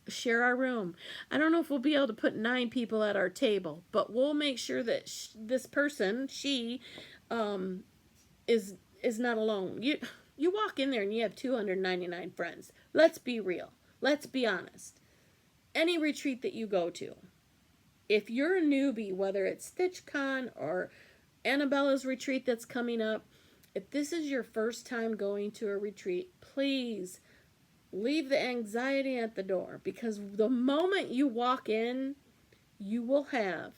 share our room. I don't know if we'll be able to put 9 people at our table, but we'll make sure that this person, she, is not alone. You walk in there and you have 299 friends. Let's be real. Let's be honest. Any retreat that you go to, if you're a newbie, whether it's StitchCon or Annabella's retreat that's coming up, if this is your first time going to a retreat, please leave the anxiety at the door, because the moment you walk in, you will have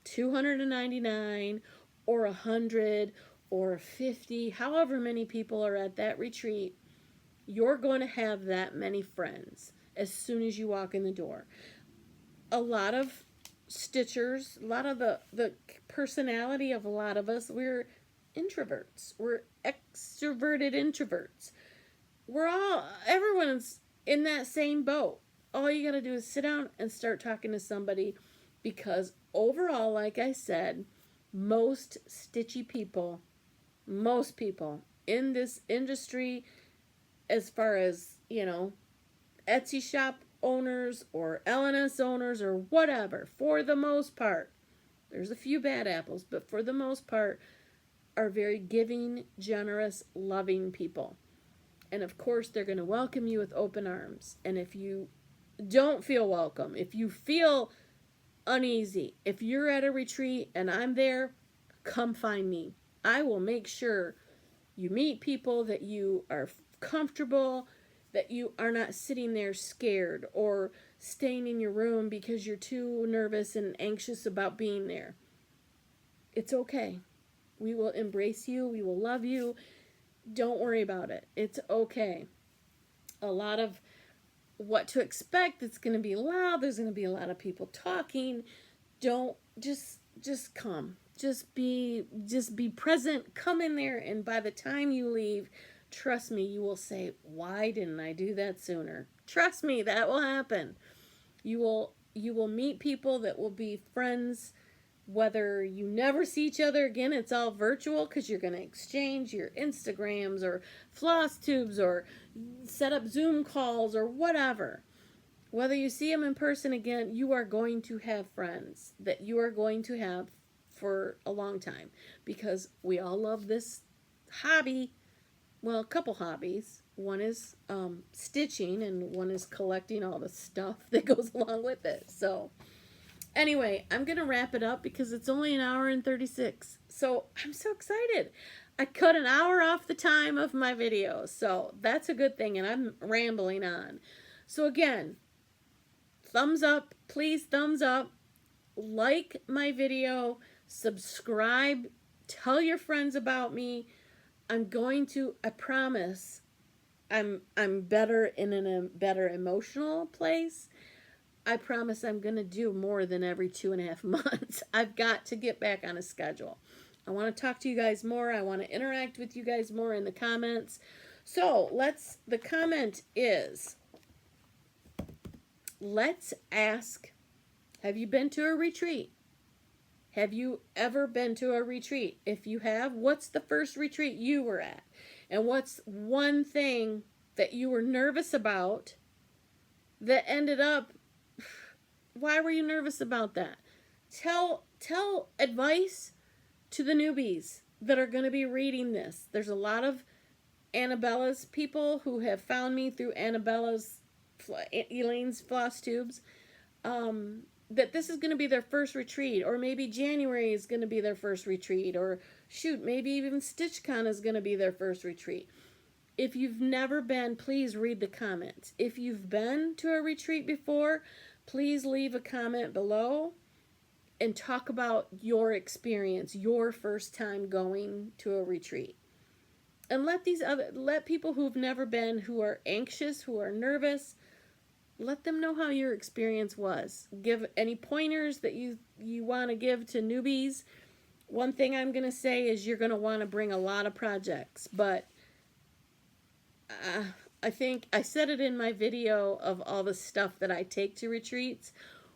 299 or 100 or 50, however many people are at that retreat, you're going to have that many friends as soon as you walk in the door. A lot of Stitchers, a lot of the personality of a lot of us, we're introverts. We're extroverted introverts. Everyone's in that same boat. All you got to do is sit down and start talking to somebody, because overall, like I said, most people in this industry, as far as, Etsy shop owners or LNS owners or whatever, for the most part, there's a few bad apples, but for the most part, are very giving, generous, loving people. And of course, they're going to welcome you with open arms. And if you don't feel welcome, if you feel uneasy, if you're at a retreat and I'm there, come find me. I will make sure you meet people, that you are comfortable, that you are not sitting there scared or staying in your room because you're too nervous and anxious about being there. It's okay. We will embrace you. We will love you. Don't worry about it. It's okay. A lot of what to expect. It's going to be loud. There's going to be a lot of people talking. Don't just come. Just be present. Come in there, and by the time you leave, trust me, you will say, "Why didn't I do that sooner?" Trust me, that will happen. You will meet people that will be friends. Whether you never see each other again, it's all virtual, because you're going to exchange your Instagrams or Flosstubes or set up Zoom calls or whatever. Whether you see them in person again, you are going to have friends that you are going to have for a long time, because we all love this hobby. Well, a couple hobbies. One is stitching, and one is collecting all the stuff that goes along with it. So anyway, I'm going to wrap it up because it's only an hour and 36. So I'm so excited. I cut an hour off the time of my video. So that's a good thing, and I'm rambling on. So again, thumbs up. Please thumbs up. Like my video. Subscribe. Tell your friends about me. I promise, I'm better in a better emotional place. I promise I'm going to do more than every 2.5 months. I've got to get back on a schedule. I want to talk to you guys more. I want to interact with you guys more in the comments. So the comment is, let's ask, have you been to a retreat? Have you ever been to a retreat? If you have, what's the first retreat you were at? And what's one thing that you were nervous about that ended up, why were you nervous about that? Tell advice to the newbies that are going to be reading this. There's a lot of Annabella's people who have found me through Elaine's Flosstubes. That this is going to be their first retreat, or maybe January is going to be their first retreat, or shoot, maybe even StitchCon is going to be their first retreat. If you've never been, please read the comments. If you've been to a retreat before, please leave a comment below and talk about your experience, your first time going to a retreat. And let people who've never been, who are anxious, who are nervous, let them know how your experience was. Give any pointers that you want to give to newbies. One thing I'm going to say is you're going to want to bring a lot of projects. But I think I said it in my video of all the stuff that I take to retreats.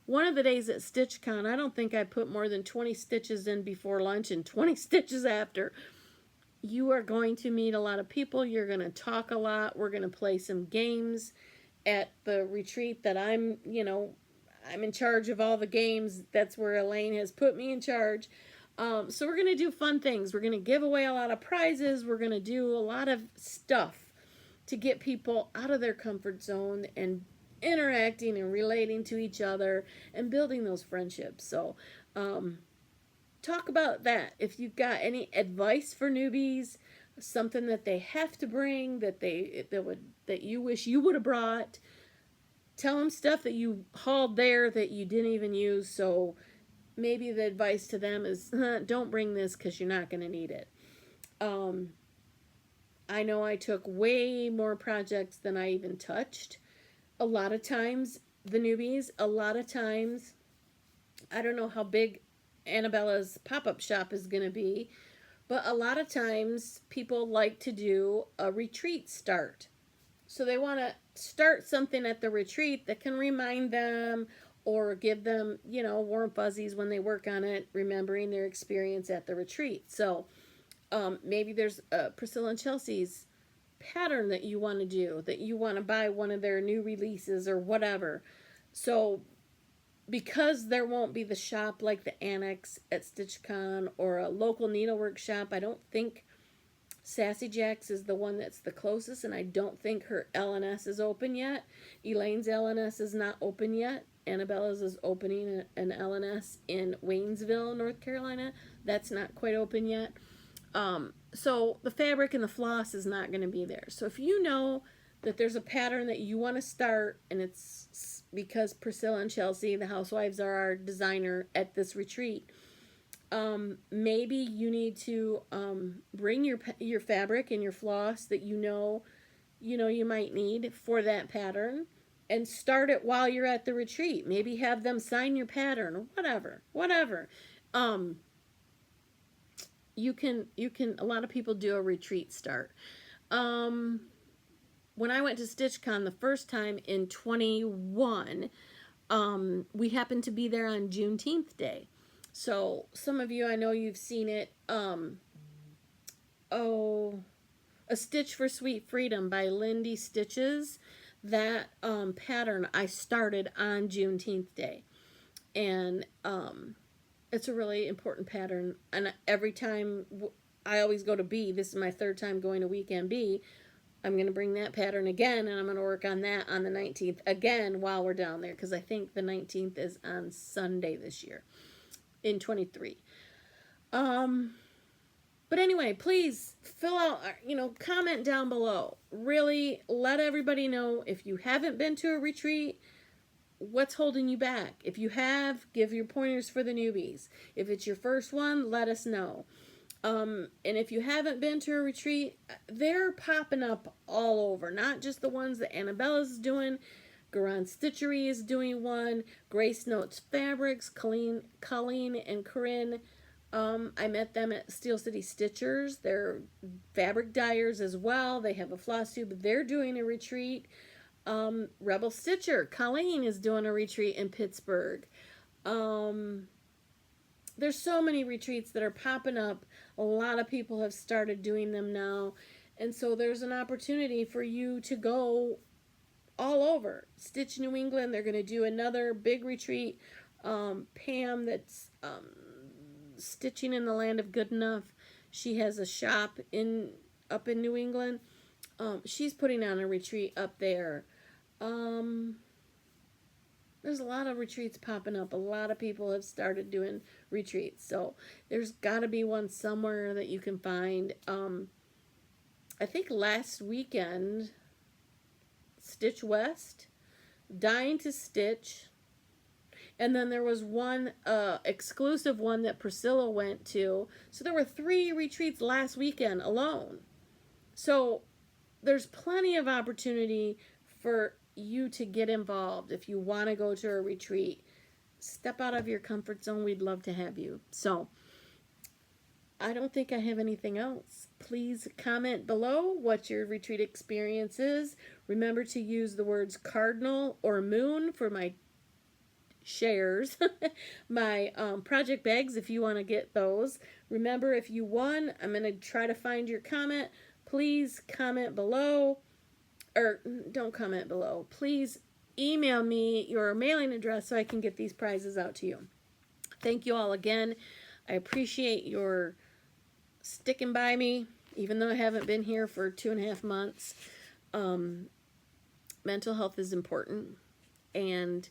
One of the days at StitchCon, I don't think I put more than 20 stitches in before lunch and 20 stitches after. You are going to meet a lot of people. You're going to talk a lot. We're going to play some games at the retreat that I'm in charge of all the games. That's where Elaine has put me in charge. So we're going to do fun things. We're going to give away a lot of prizes. We're going to do a lot of stuff to get people out of their comfort zone and interacting and relating to each other and building those friendships. So talk about that. If you've got any advice for newbies, something that they have to bring, that you wish you would have brought, tell them stuff that you hauled there that you didn't even use. So maybe the advice to them is, don't bring this because you're not going to need it. I know I took way more projects than I even touched. A lot of times, the newbies, a lot of times, I don't know how big Annabella's pop-up shop is going to be, but a lot of times people like to do a retreat start. So they want to start something at the retreat that can remind them or give them, warm fuzzies when they work on it, remembering their experience at the retreat. So maybe there's Priscilla and Chelsea's pattern that you want to do, that you want to buy one of their new releases or whatever. So because there won't be the shop like the Annex at StitchCon or a local needlework shop, I don't think Sassy Jack's is the one that's the closest, and I don't think her LNS is open yet. Elaine's LNS is not open yet. Annabella's is opening an LNS in Waynesville, North Carolina. That's not quite open yet. So the fabric and the floss is not going to be there. So if you know that there's a pattern that you want to start, and it's because Priscilla and Chelsea, the housewives, are our designer at this retreat, maybe you need to bring your fabric and your floss that you might need for that pattern, and start it while you're at the retreat. Maybe have them sign your pattern or whatever. You can a lot of people do a retreat start. When I went to StitchCon the first time in 21, we happened to be there on Juneteenth Day. So some of you, I know you've seen it. A Stitch for Sweet Freedom by Lindy Stitches. That pattern I started on Juneteenth Day. And it's a really important pattern. And every time I always go to B, this is my third time going to Weekend B, I'm going to bring that pattern again, and I'm going to work on that on the 19th again while we're down there, because I think the 19th is on Sunday this year in 23. But anyway, please fill out, comment down below. Really let everybody know if you haven't been to a retreat, what's holding you back. If you have, give your pointers for the newbies. If it's your first one, let us know. And if you haven't been to a retreat, they're popping up all over. Not just the ones that Annabella's doing. Garan Stitchery is doing one. Grace Notes Fabrics, Colleen and Corinne. I met them at Steel City Stitchers. They're fabric dyers as well. They have a Flosstube. They're doing a retreat. Rebel Stitcher, Colleen, is doing a retreat in Pittsburgh. There's so many retreats that are popping up. A lot of people have started doing them now. And so there's an opportunity for you to go all over. Stitch New England, they're going to do another big retreat. Pam, that's stitching in the land of good enough. She has a shop up in New England. She's putting on a retreat up there. There's a lot of retreats popping up. A lot of people have started doing retreats. So there's got to be one somewhere that you can find. I think last weekend, Stitch West, Dying to Stitch, and then there was one exclusive one that Priscilla went to. So there were 3 retreats last weekend alone. So there's plenty of opportunity for you to get involved. If you want to go to a retreat, step out of your comfort zone. We'd love to have you. So I don't think I have anything else. Please comment below what your retreat experience is. Remember to use the words cardinal or moon for my shares, my project bags if you want to get those. Remember, if you won, I'm going to try to find your comment. Please comment below. Or don't comment below. Please email me your mailing address so I can get these prizes out to you. Thank you all again. I appreciate your sticking by me, even though I haven't been here for 2.5 months. Mental health is important, and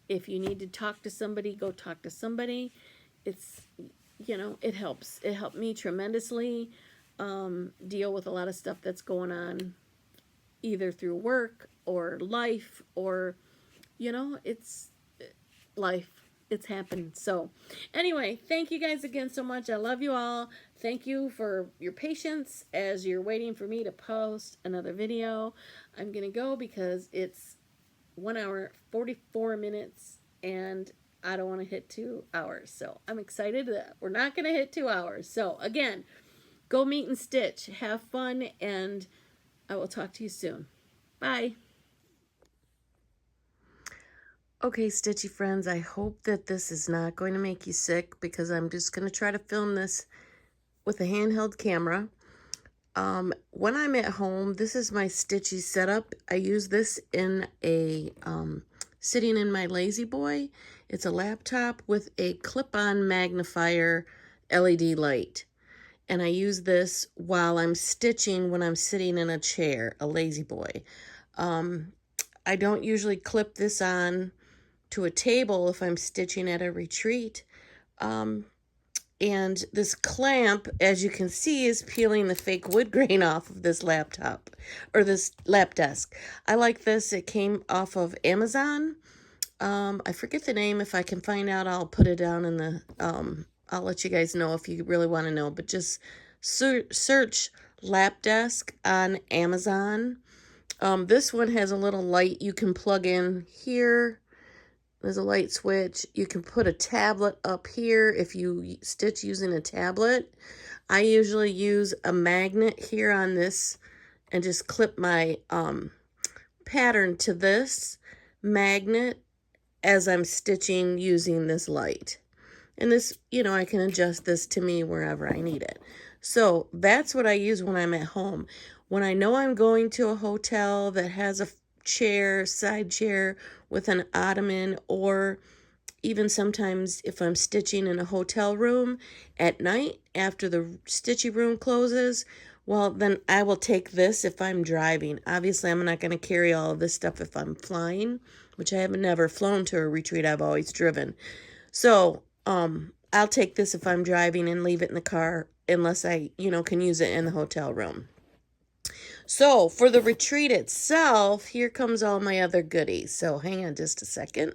if you need to talk to somebody, go talk to somebody. It's, it helps. It helped me tremendously deal with a lot of stuff that's going on, either through work or life, or, it's life. it's happening. So anyway, thank you guys again so much. I love you all. Thank you for your patience as you're waiting for me to post another video. I'm going to go because it's 1 hour, 44 minutes, and I don't want to hit 2 hours. So I'm excited that we're not going to hit 2 hours. So again, go meet and stitch. Have fun, and I will talk to you soon. Bye. Okay, Stitchy friends, I hope that this is not going to make you sick, because I'm just going to try to film this with a handheld camera. When I'm at home, this is my Stitchy setup. I use this in a, sitting in my Lazy Boy. It's a laptop with a clip-on magnifier LED light. And I use this while I'm stitching when I'm sitting in a chair, a Lazy Boy. I don't usually clip this on to a table if I'm stitching at a retreat. And this clamp, as you can see, is peeling the fake wood grain off of this laptop, or this lap desk. I like this. It came off of Amazon. I forget the name. If I can find out, I'll put it down in the, I'll let you guys know if you really want to know. But just search lap desk on Amazon. This one has a little light you can plug in here. There's a light switch. You can put a tablet up here if you stitch using a tablet. I usually use a magnet here on this and just clip my pattern to this magnet as I'm stitching using this light. And this, you know, I can adjust this to me wherever I need it. So that's what I use when I'm at home. When I know I'm going to a hotel that has a chair, side chair with an ottoman, or even sometimes if I'm stitching in a hotel room at night after the stitchy room closes, well, then I will take this if I'm driving. Obviously, I'm not going to carry all of this stuff if I'm flying, which I have never flown to a retreat. I've always driven. So I'll take this if I'm driving and leave it in the car unless I, you know, can use it in the hotel room. So for the retreat itself, here comes all my other goodies. So hang on just a second.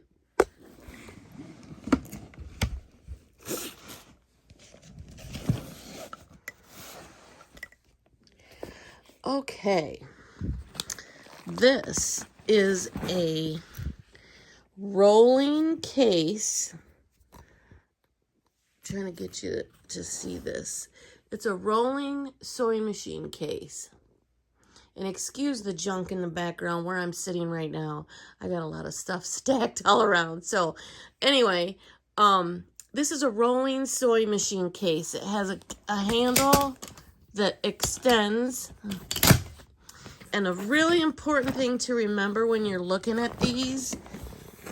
Okay. This is a rolling case. I'm trying to get you to see this. It's a rolling sewing machine case. And excuse the junk in the background where I'm sitting right now. I got a lot of stuff stacked all around. So anyway, this is a rolling sewing machine case. It has a handle that extends. And a really important thing to remember when you're looking at these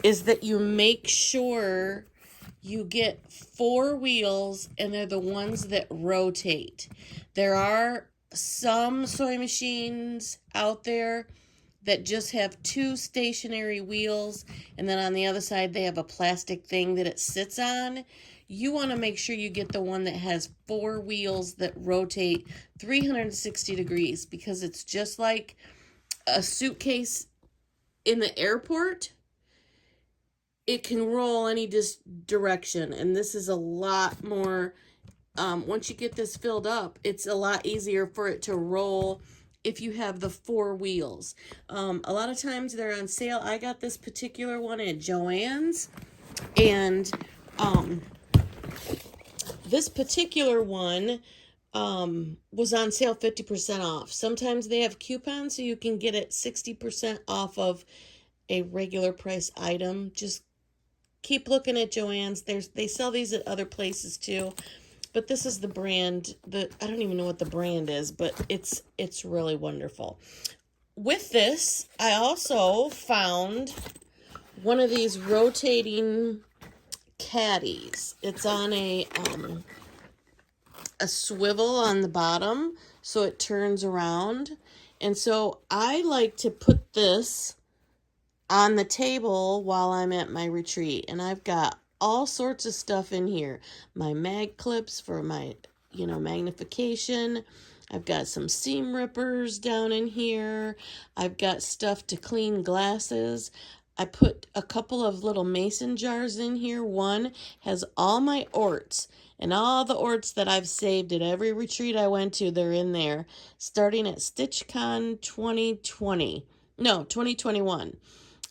is that you make sure you get 4 wheels, and they're the ones that rotate. There are some sewing machines out there that just have 2 stationary wheels, and then on the other side they have a plastic thing that it sits on. You want to make sure you get the one that has 4 wheels that rotate 360 degrees, because it's just like a suitcase in the airport. It can roll any direction, and this is a lot more. Once you get this filled up, it's a lot easier for it to roll if you have the 4 wheels. A lot of times they're on sale. I got this particular one at Joann's, and this particular one was on sale 50% off. Sometimes they have coupons, so you can get it 60% off of a regular price item. Just keep looking at Joann's. They sell these at other places too. But this is the brand that I don't even know what the brand is, but it's really wonderful. With this, I also found one of these rotating caddies. It's on a swivel on the bottom, so it turns around. And so I like to put this on the table while I'm at my retreat, and I've got all sorts of stuff in here. My mag clips for my, magnification. I've got some seam rippers down in here. I've got stuff to clean glasses. I put a couple of little mason jars in here. One has all my orts, and all the orts that I've saved at every retreat I went to, they're in there, starting at StitchCon 2020. No, 2021.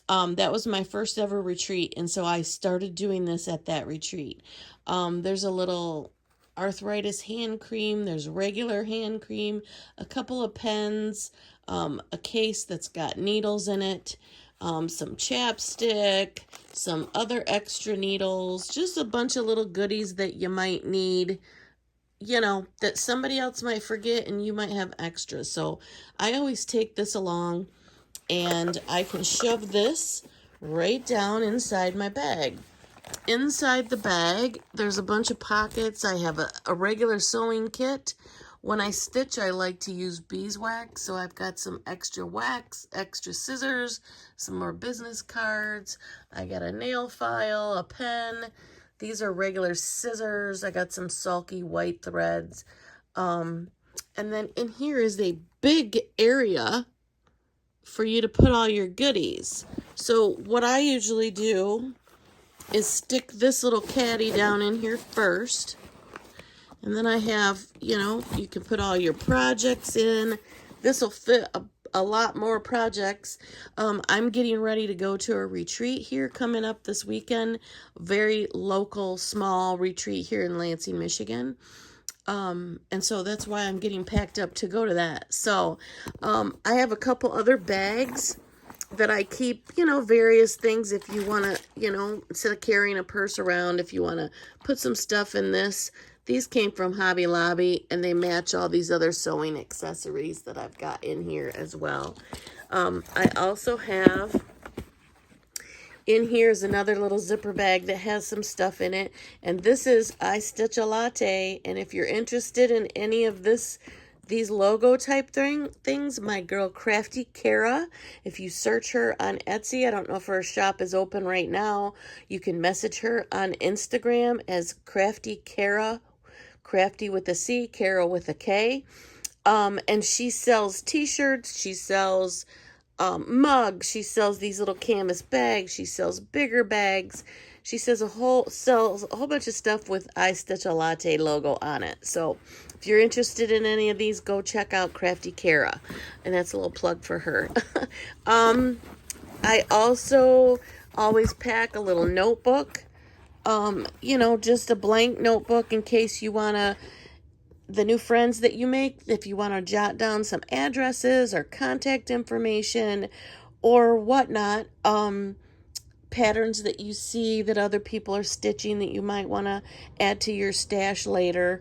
That was my first ever retreat, and so I started doing this at that retreat. There's a little arthritis hand cream, there's regular hand cream, a couple of pens, a case that's got needles in it, some chapstick, some other extra needles, just a bunch of little goodies that you might need, you know, that somebody else might forget and you might have extra. So I always take this along, and I can shove this right down inside my bag. Inside the bag, there's a bunch of pockets. I have a regular sewing kit. When I stitch, I like to use beeswax, so I've got some extra wax, extra scissors, some more business cards. I got a nail file, a pen. These are regular scissors. I got some sulky white threads. And then in here is a big area for you to put all your goodies. So what I usually do is stick this little caddy down in here first. And then I have, you know, you can put all your projects in. This will fit a lot more projects. I'm getting ready to go to a retreat here coming up this weekend. Very local, small retreat here in Lansing, Michigan. And so that's why I'm getting packed up to go to that. So, I have a couple other bags that I keep, you know, various things if you want to, you know, instead of carrying a purse around, if you want to put some stuff in this. These came from Hobby Lobby, and they match all these other sewing accessories that I've got in here as well. I also have, in here is another little zipper bag that has some stuff in it. And this is I Stitch a Latte. And if you're interested in any of these logo type things, my girl Crafty Kara, if you search her on Etsy, I don't know if her shop is open right now, you can message her on Instagram as Crafty Kara, Crafty with a C, Kara with a K. And she sells t-shirts, she sells mugs, she sells these little canvas bags, she sells bigger bags, she sells a whole bunch of stuff with I Stitch a Latte logo on it. So if you're interested in any of these, go check out Crafty Kara, and that's a little plug for her. I also always pack a little notebook, you know, just a blank notebook in case you want to, the new friends that you make, if you want to jot down some addresses or contact information or whatnot, patterns that you see that other people are stitching that you might want to add to your stash later.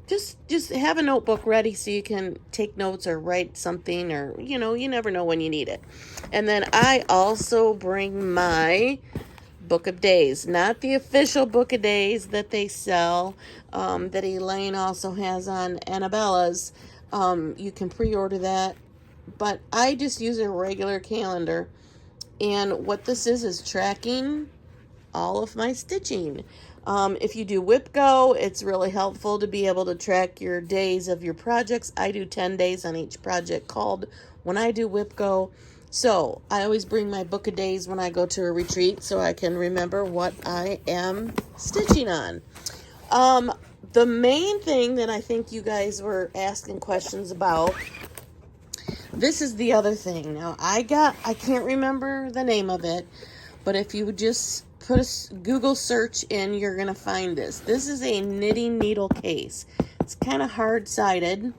Just have a notebook ready so you can take notes or write something, or, you know, you never know when you need it. And then I also bring my Book of Days, not the official Book of Days that they sell, that Elaine also has on Annabella's. You can pre-order that, but I just use a regular calendar, and what this is tracking all of my stitching. If you do WhipGo, it's really helpful to be able to track your days of your projects. I do 10 days on each project called when I do WhipGo. So I always bring my Book of Days when I go to a retreat so I can remember what I am stitching on. The main thing that I think you guys were asking questions about, this is the other thing. Now, I can't remember the name of it, but if you would just put a Google search in, you're going to find this. This is a knitting needle case. It's kind of hard-sided.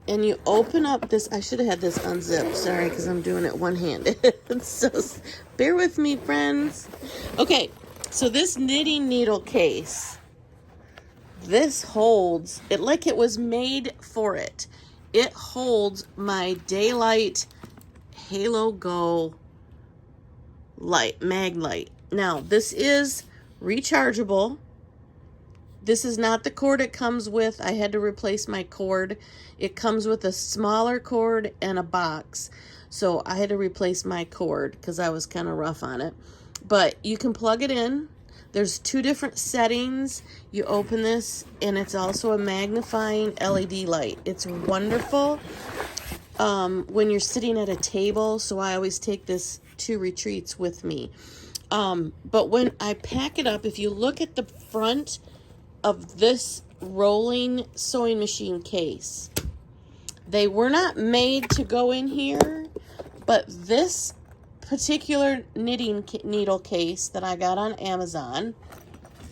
And you open up this, I should have had this unzipped, sorry, because I'm doing it one-handed. So bear with me, friends. Okay, so this knitting needle case, this holds, it like it was made for it. It holds my Daylight Halo Go light, mag light. Now, this is rechargeable. This is not the cord it comes with. I had to replace my cord. It comes with a smaller cord and a box. So I had to replace my cord because I was kind of rough on it. But you can plug it in. There's 2 different settings. You open this, and it's also a magnifying LED light. It's wonderful. when you're sitting at a table. So I always take this to retreats with me. But when I pack it up, if you look at the front of this rolling sewing machine case, they were not made to go in here, but this particular knitting needle case that I got on Amazon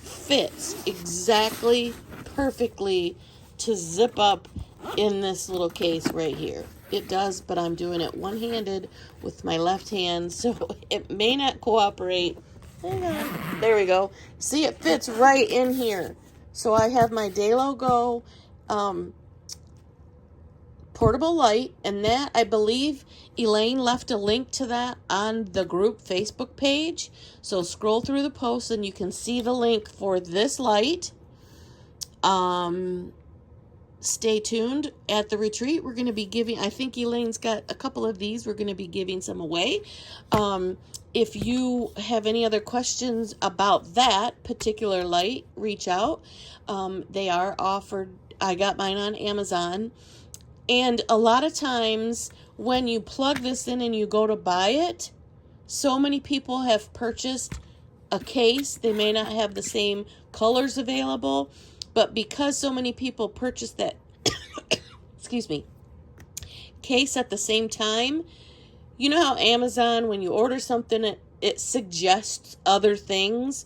fits exactly perfectly to zip up in this little case right here. It does, but I'm doing it one-handed with my left hand, so it may not cooperate. Hang on. There we go. See, it fits right in here. So I have my Dalo Go portable light, and that, I believe Elaine left a link to that on the group Facebook page. So scroll through the post and you can see the link for this light. Stay tuned. At the retreat, we're going to be giving, I think Elaine's got a couple of these. We're going to be giving some away. If you have any other questions about that particular light, reach out. They are offered. I got mine on Amazon. And a lot of times when you plug this in and you go to buy it, so many people have purchased a case. They may not have the same colors available, but because so many people purchase that, excuse me, case at the same time, you know how Amazon, when you order something, it suggests other things.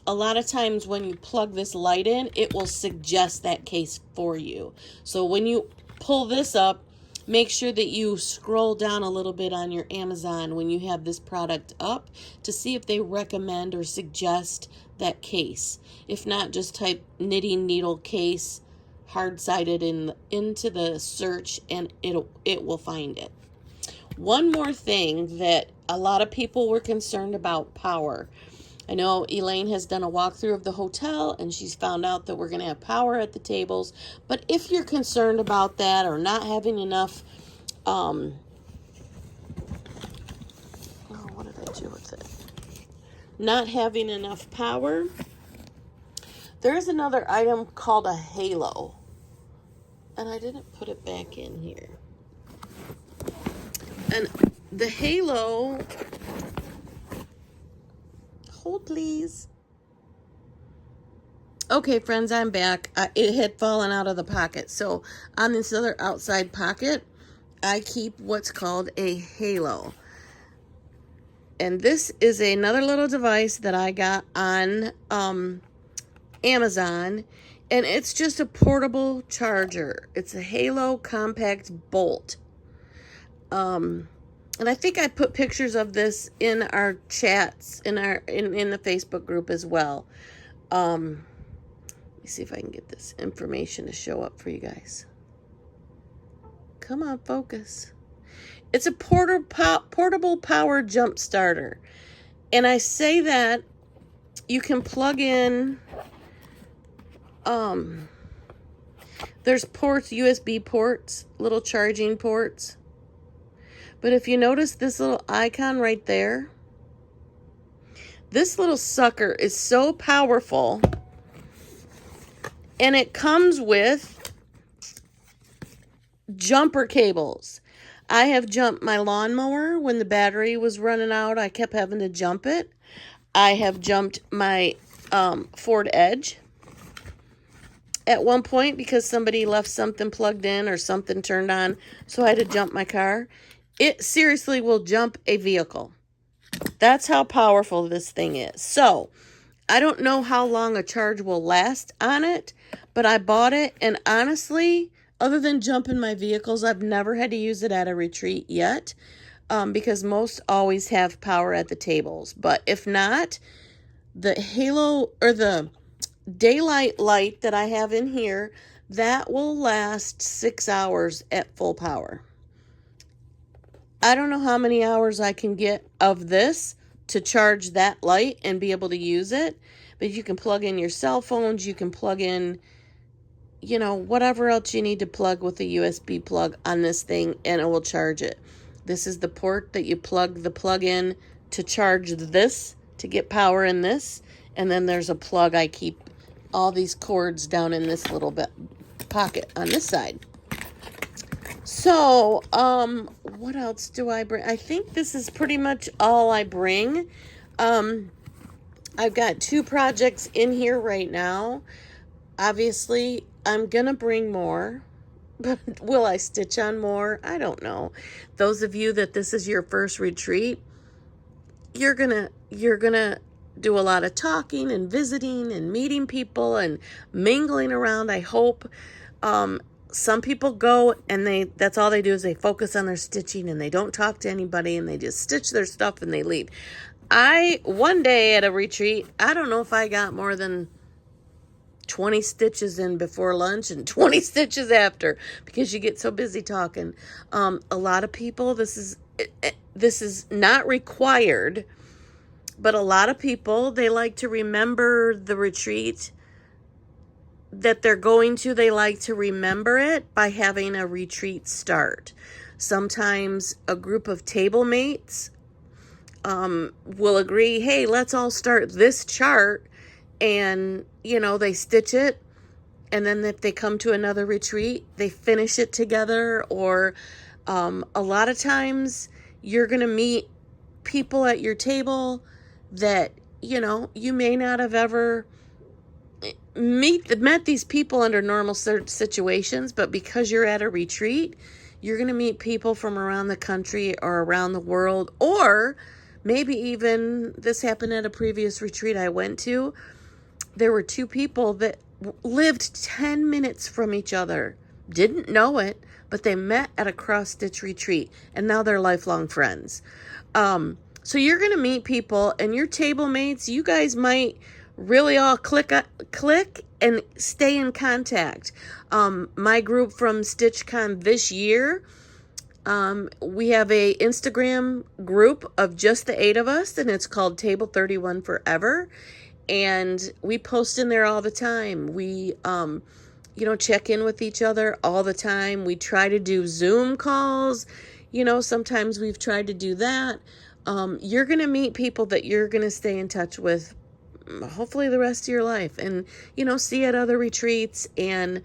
A lot of times when you plug this light in, it will suggest that case for you. So when you pull this up, make sure that you scroll down a little bit on your Amazon when you have this product up to see if they recommend or suggest that case. If not, just type knitting needle case hard-sided into the search and it will find it. One more thing that a lot of people were concerned about: power. I know Elaine has done a walkthrough of the hotel and she's found out that we're going to have power at the tables. But if you're concerned about that or not having enough, what did I do with it? Not having enough power, there's another item called a halo. And I didn't put it back in here. And the halo, hold please. Okay, friends, I'm back. It had fallen out of the pocket. So on this other outside pocket, I keep what's called a halo. And this is another little device that I got on Amazon. And it's just a portable charger. It's a Halo compact bolt. And I think I put pictures of this in our chats, in the Facebook group as well. Let me see if I can get this information to show up for you guys. Come on, focus. It's a portable power jump starter. And I say that you can plug in, there's ports, USB ports, little charging ports. But if you notice this little icon right there, this little sucker is so powerful, and it comes with jumper cables. I have jumped my lawnmower when the battery was running out. I kept having to jump it. I have jumped my Ford Edge at one point because somebody left something plugged in or something turned on, so I had to jump my car. It seriously will jump a vehicle. That's how powerful this thing is. So, I don't know how long a charge will last on it, but I bought it, and honestly, other than jumping my vehicles, I've never had to use it at a retreat yet, because most always have power at the tables. But if not, the Halo, or the daylight light that I have in here, that will last 6 hours at full power. I don't know how many hours I can get of this to charge that light and be able to use it, but you can plug in your cell phones, you can plug in, you know, whatever else you need to plug with a USB plug on this thing, and it will charge it. This is the port that you plug the plug in to charge this, to get power in this, and then there's a plug. I keep all these cords down in this little bit pocket on this side. So, what else do I bring? I think this is pretty much all I bring. I've got 2 projects in here right now. Obviously, I'm gonna bring more, but will I stitch on more? I don't know. Those of you that this is your first retreat, you're gonna do a lot of talking and visiting and meeting people and mingling around, I hope. Some people go and that's all they do is they focus on their stitching and they don't talk to anybody and they just stitch their stuff and they leave. One day at a retreat, I don't know if I got more than 20 stitches in before lunch and 20 stitches after, because you get so busy talking. A lot of people, this is not required, but a lot of people, they like to remember the retreat that they're going to. They like to remember it by having a retreat start. Sometimes a group of table mates will agree, hey, let's all start this chart, and they stitch it, and then if they come to another retreat, they finish it together. Or a lot of times you're going to meet people at your table that you may not have ever met these people under normal situations, but because you're at a retreat, you're going to meet people from around the country or around the world. Or maybe even, this happened at a previous retreat I went to, there were 2 people that lived 10 minutes from each other, didn't know it, but they met at a cross-stitch retreat, and now they're lifelong friends. So you're going to meet people, and your table mates, you guys might really all click and stay in contact. My group from StitchCon this year, we have a Instagram group of just the 8 of us, and it's called Table 31 Forever. And we post in there all the time. We, check in with each other all the time. We try to do Zoom calls. Sometimes we've tried to do that. You're going to meet people that you're going to stay in touch with, hopefully the rest of your life, and, see at other retreats, and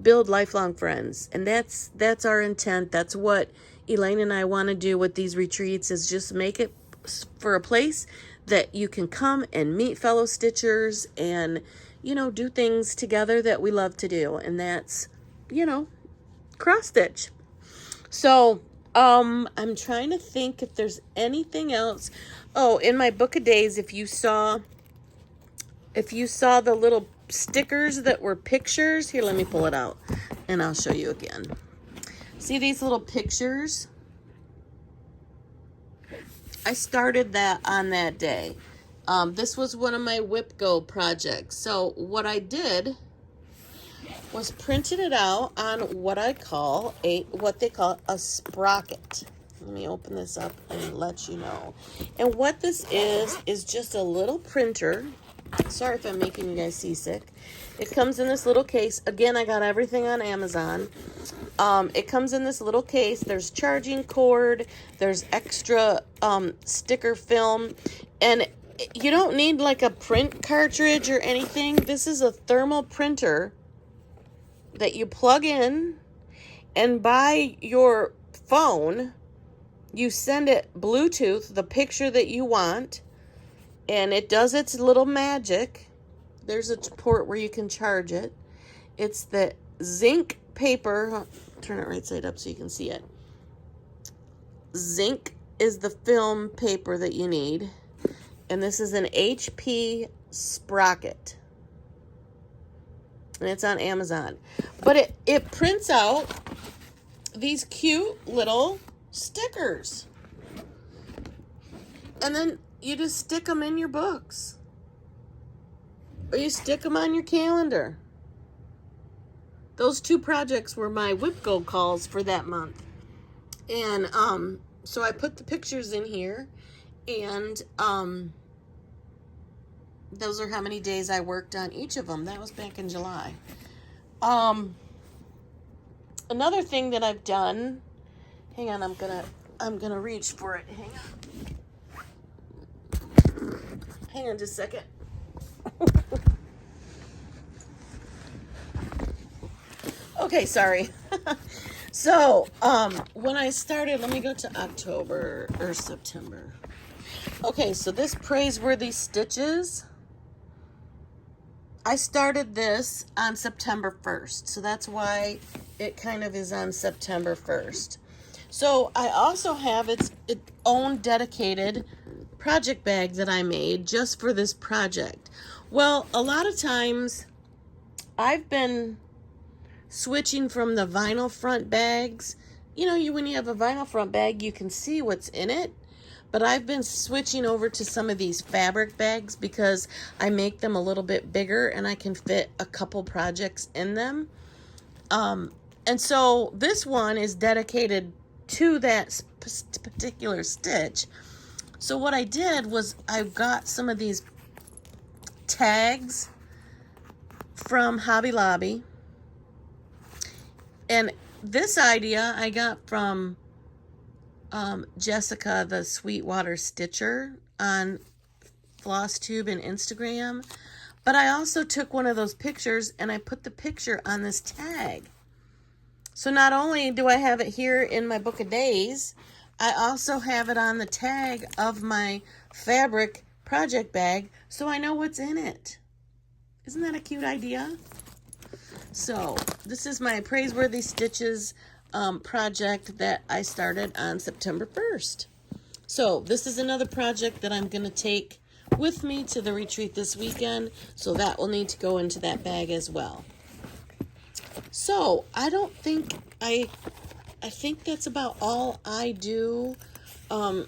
build lifelong friends. And that's our intent. That's what Elaine and I want to do with these retreats, is just make it for a place that you can come and meet fellow stitchers and, do things together that we love to do. And that's, cross stitch. So, I'm trying to think if there's anything else. Oh, in my book of days, if you saw the little stickers that were pictures, here, let me pull it out and I'll show you again. See these little pictures? I started that on that day. This was one of my Whip Go projects. So what I did was printed it out on what they call a sprocket. Let me open this up and let you know. And what this is just a little printer. Sorry if I'm making you guys seasick. It comes in this little case. Again, I got everything on Amazon. It comes in this little case. There's charging cord. There's extra sticker film. And you don't need like a print cartridge or anything. This is a thermal printer that you plug in, and by your phone, you send it Bluetooth, the picture that you want, and it does its little magic. There's a port where you can charge it. It's the zinc paper. Turn it right side up so you can see it. Zinc is the film paper that you need. And this is an HP sprocket. And it's on Amazon. But it prints out these cute little stickers. And then you just stick them in your books. Or you stick them on your calendar. Those 2 projects were my Whip Go calls for that month. And so I put the pictures in here. And those are how many days I worked on each of them. That was back in July. Another thing that I've done, hang on, I'm gonna reach for it. Hang on just a second. Okay, sorry. So, when I started, let me go to October or September. Okay, so this Praiseworthy Stitches, I started this on September 1st. So that's why it kind of is on September 1st. So I also have its own dedicated project bag that I made just for this project. Well, a lot of times I've been switching from the vinyl front bags. You know, when you have a vinyl front bag, you can see what's in it. But I've been switching over to some of these fabric bags because I make them a little bit bigger and I can fit a couple projects in them. And so this one is dedicated to that particular stitch. So what I did was I got some of these tags from Hobby Lobby. And this idea I got from Jessica, the Sweetwater Stitcher, on Flosstube and Instagram. But I also took one of those pictures and I put the picture on this tag. So not only do I have it here in my book of days, I also have it on the tag of my fabric project bag so I know what's in it. Isn't that a cute idea? So this is my Praiseworthy Stitches project that I started on September 1st. So this is another project that I'm going to take with me to the retreat this weekend. So that will need to go into that bag as well. So I don't think I think that's about all I do to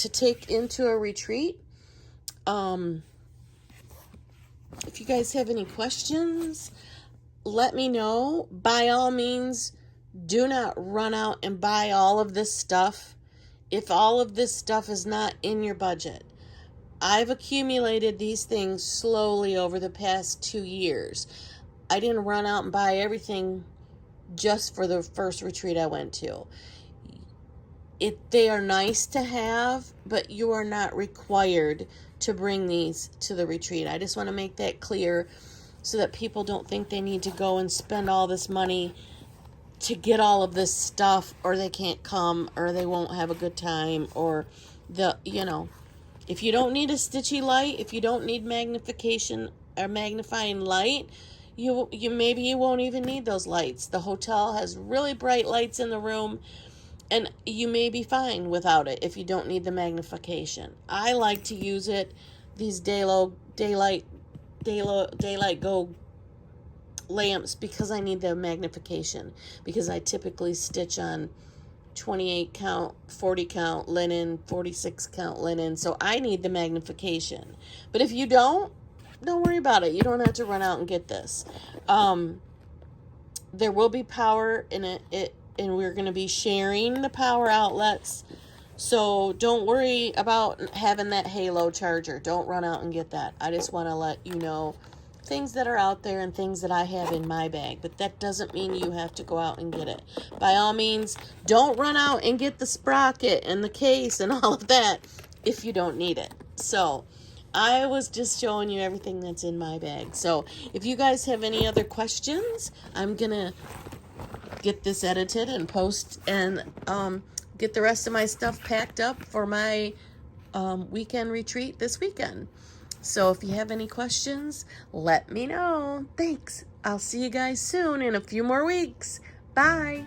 take into a retreat. If you guys have any questions, let me know. By all means, do not run out and buy all of this stuff if all of this stuff is not in your budget. I've accumulated these things slowly over the past 2 years. I didn't run out and buy everything just for the first retreat I went to. They are nice to have, but you are not required to bring these to the retreat. I just want to make that clear so that people don't think they need to go and spend all this money to get all of this stuff, or they can't come, or they won't have a good time, or if you don't need a stitchy light, if you don't need magnification or magnifying light, you maybe you won't even need those lights. The hotel has really bright lights in the room, and you may be fine without it if you don't need the magnification. I like to use it, these daylight go lamps, because I need the magnification, because I typically stitch on 28 count, 40 count linen, 46 count linen, so I need the magnification. But if you don't worry about it. You don't have to run out and get this. There will be power in it, and we're going to be sharing the power outlets. So don't worry about having that halo charger. Don't run out and get that. I just want to let you know things that are out there and things that I have in my bag. But that doesn't mean you have to go out and get it. By all means, don't run out and get the sprocket and the case and all of that if you don't need it. So I was just showing you everything that's in my bag. So if you guys have any other questions, I'm going to get this edited and post and get the rest of my stuff packed up for my weekend retreat this weekend. So if you have any questions, let me know. Thanks. I'll see you guys soon in a few more weeks. Bye.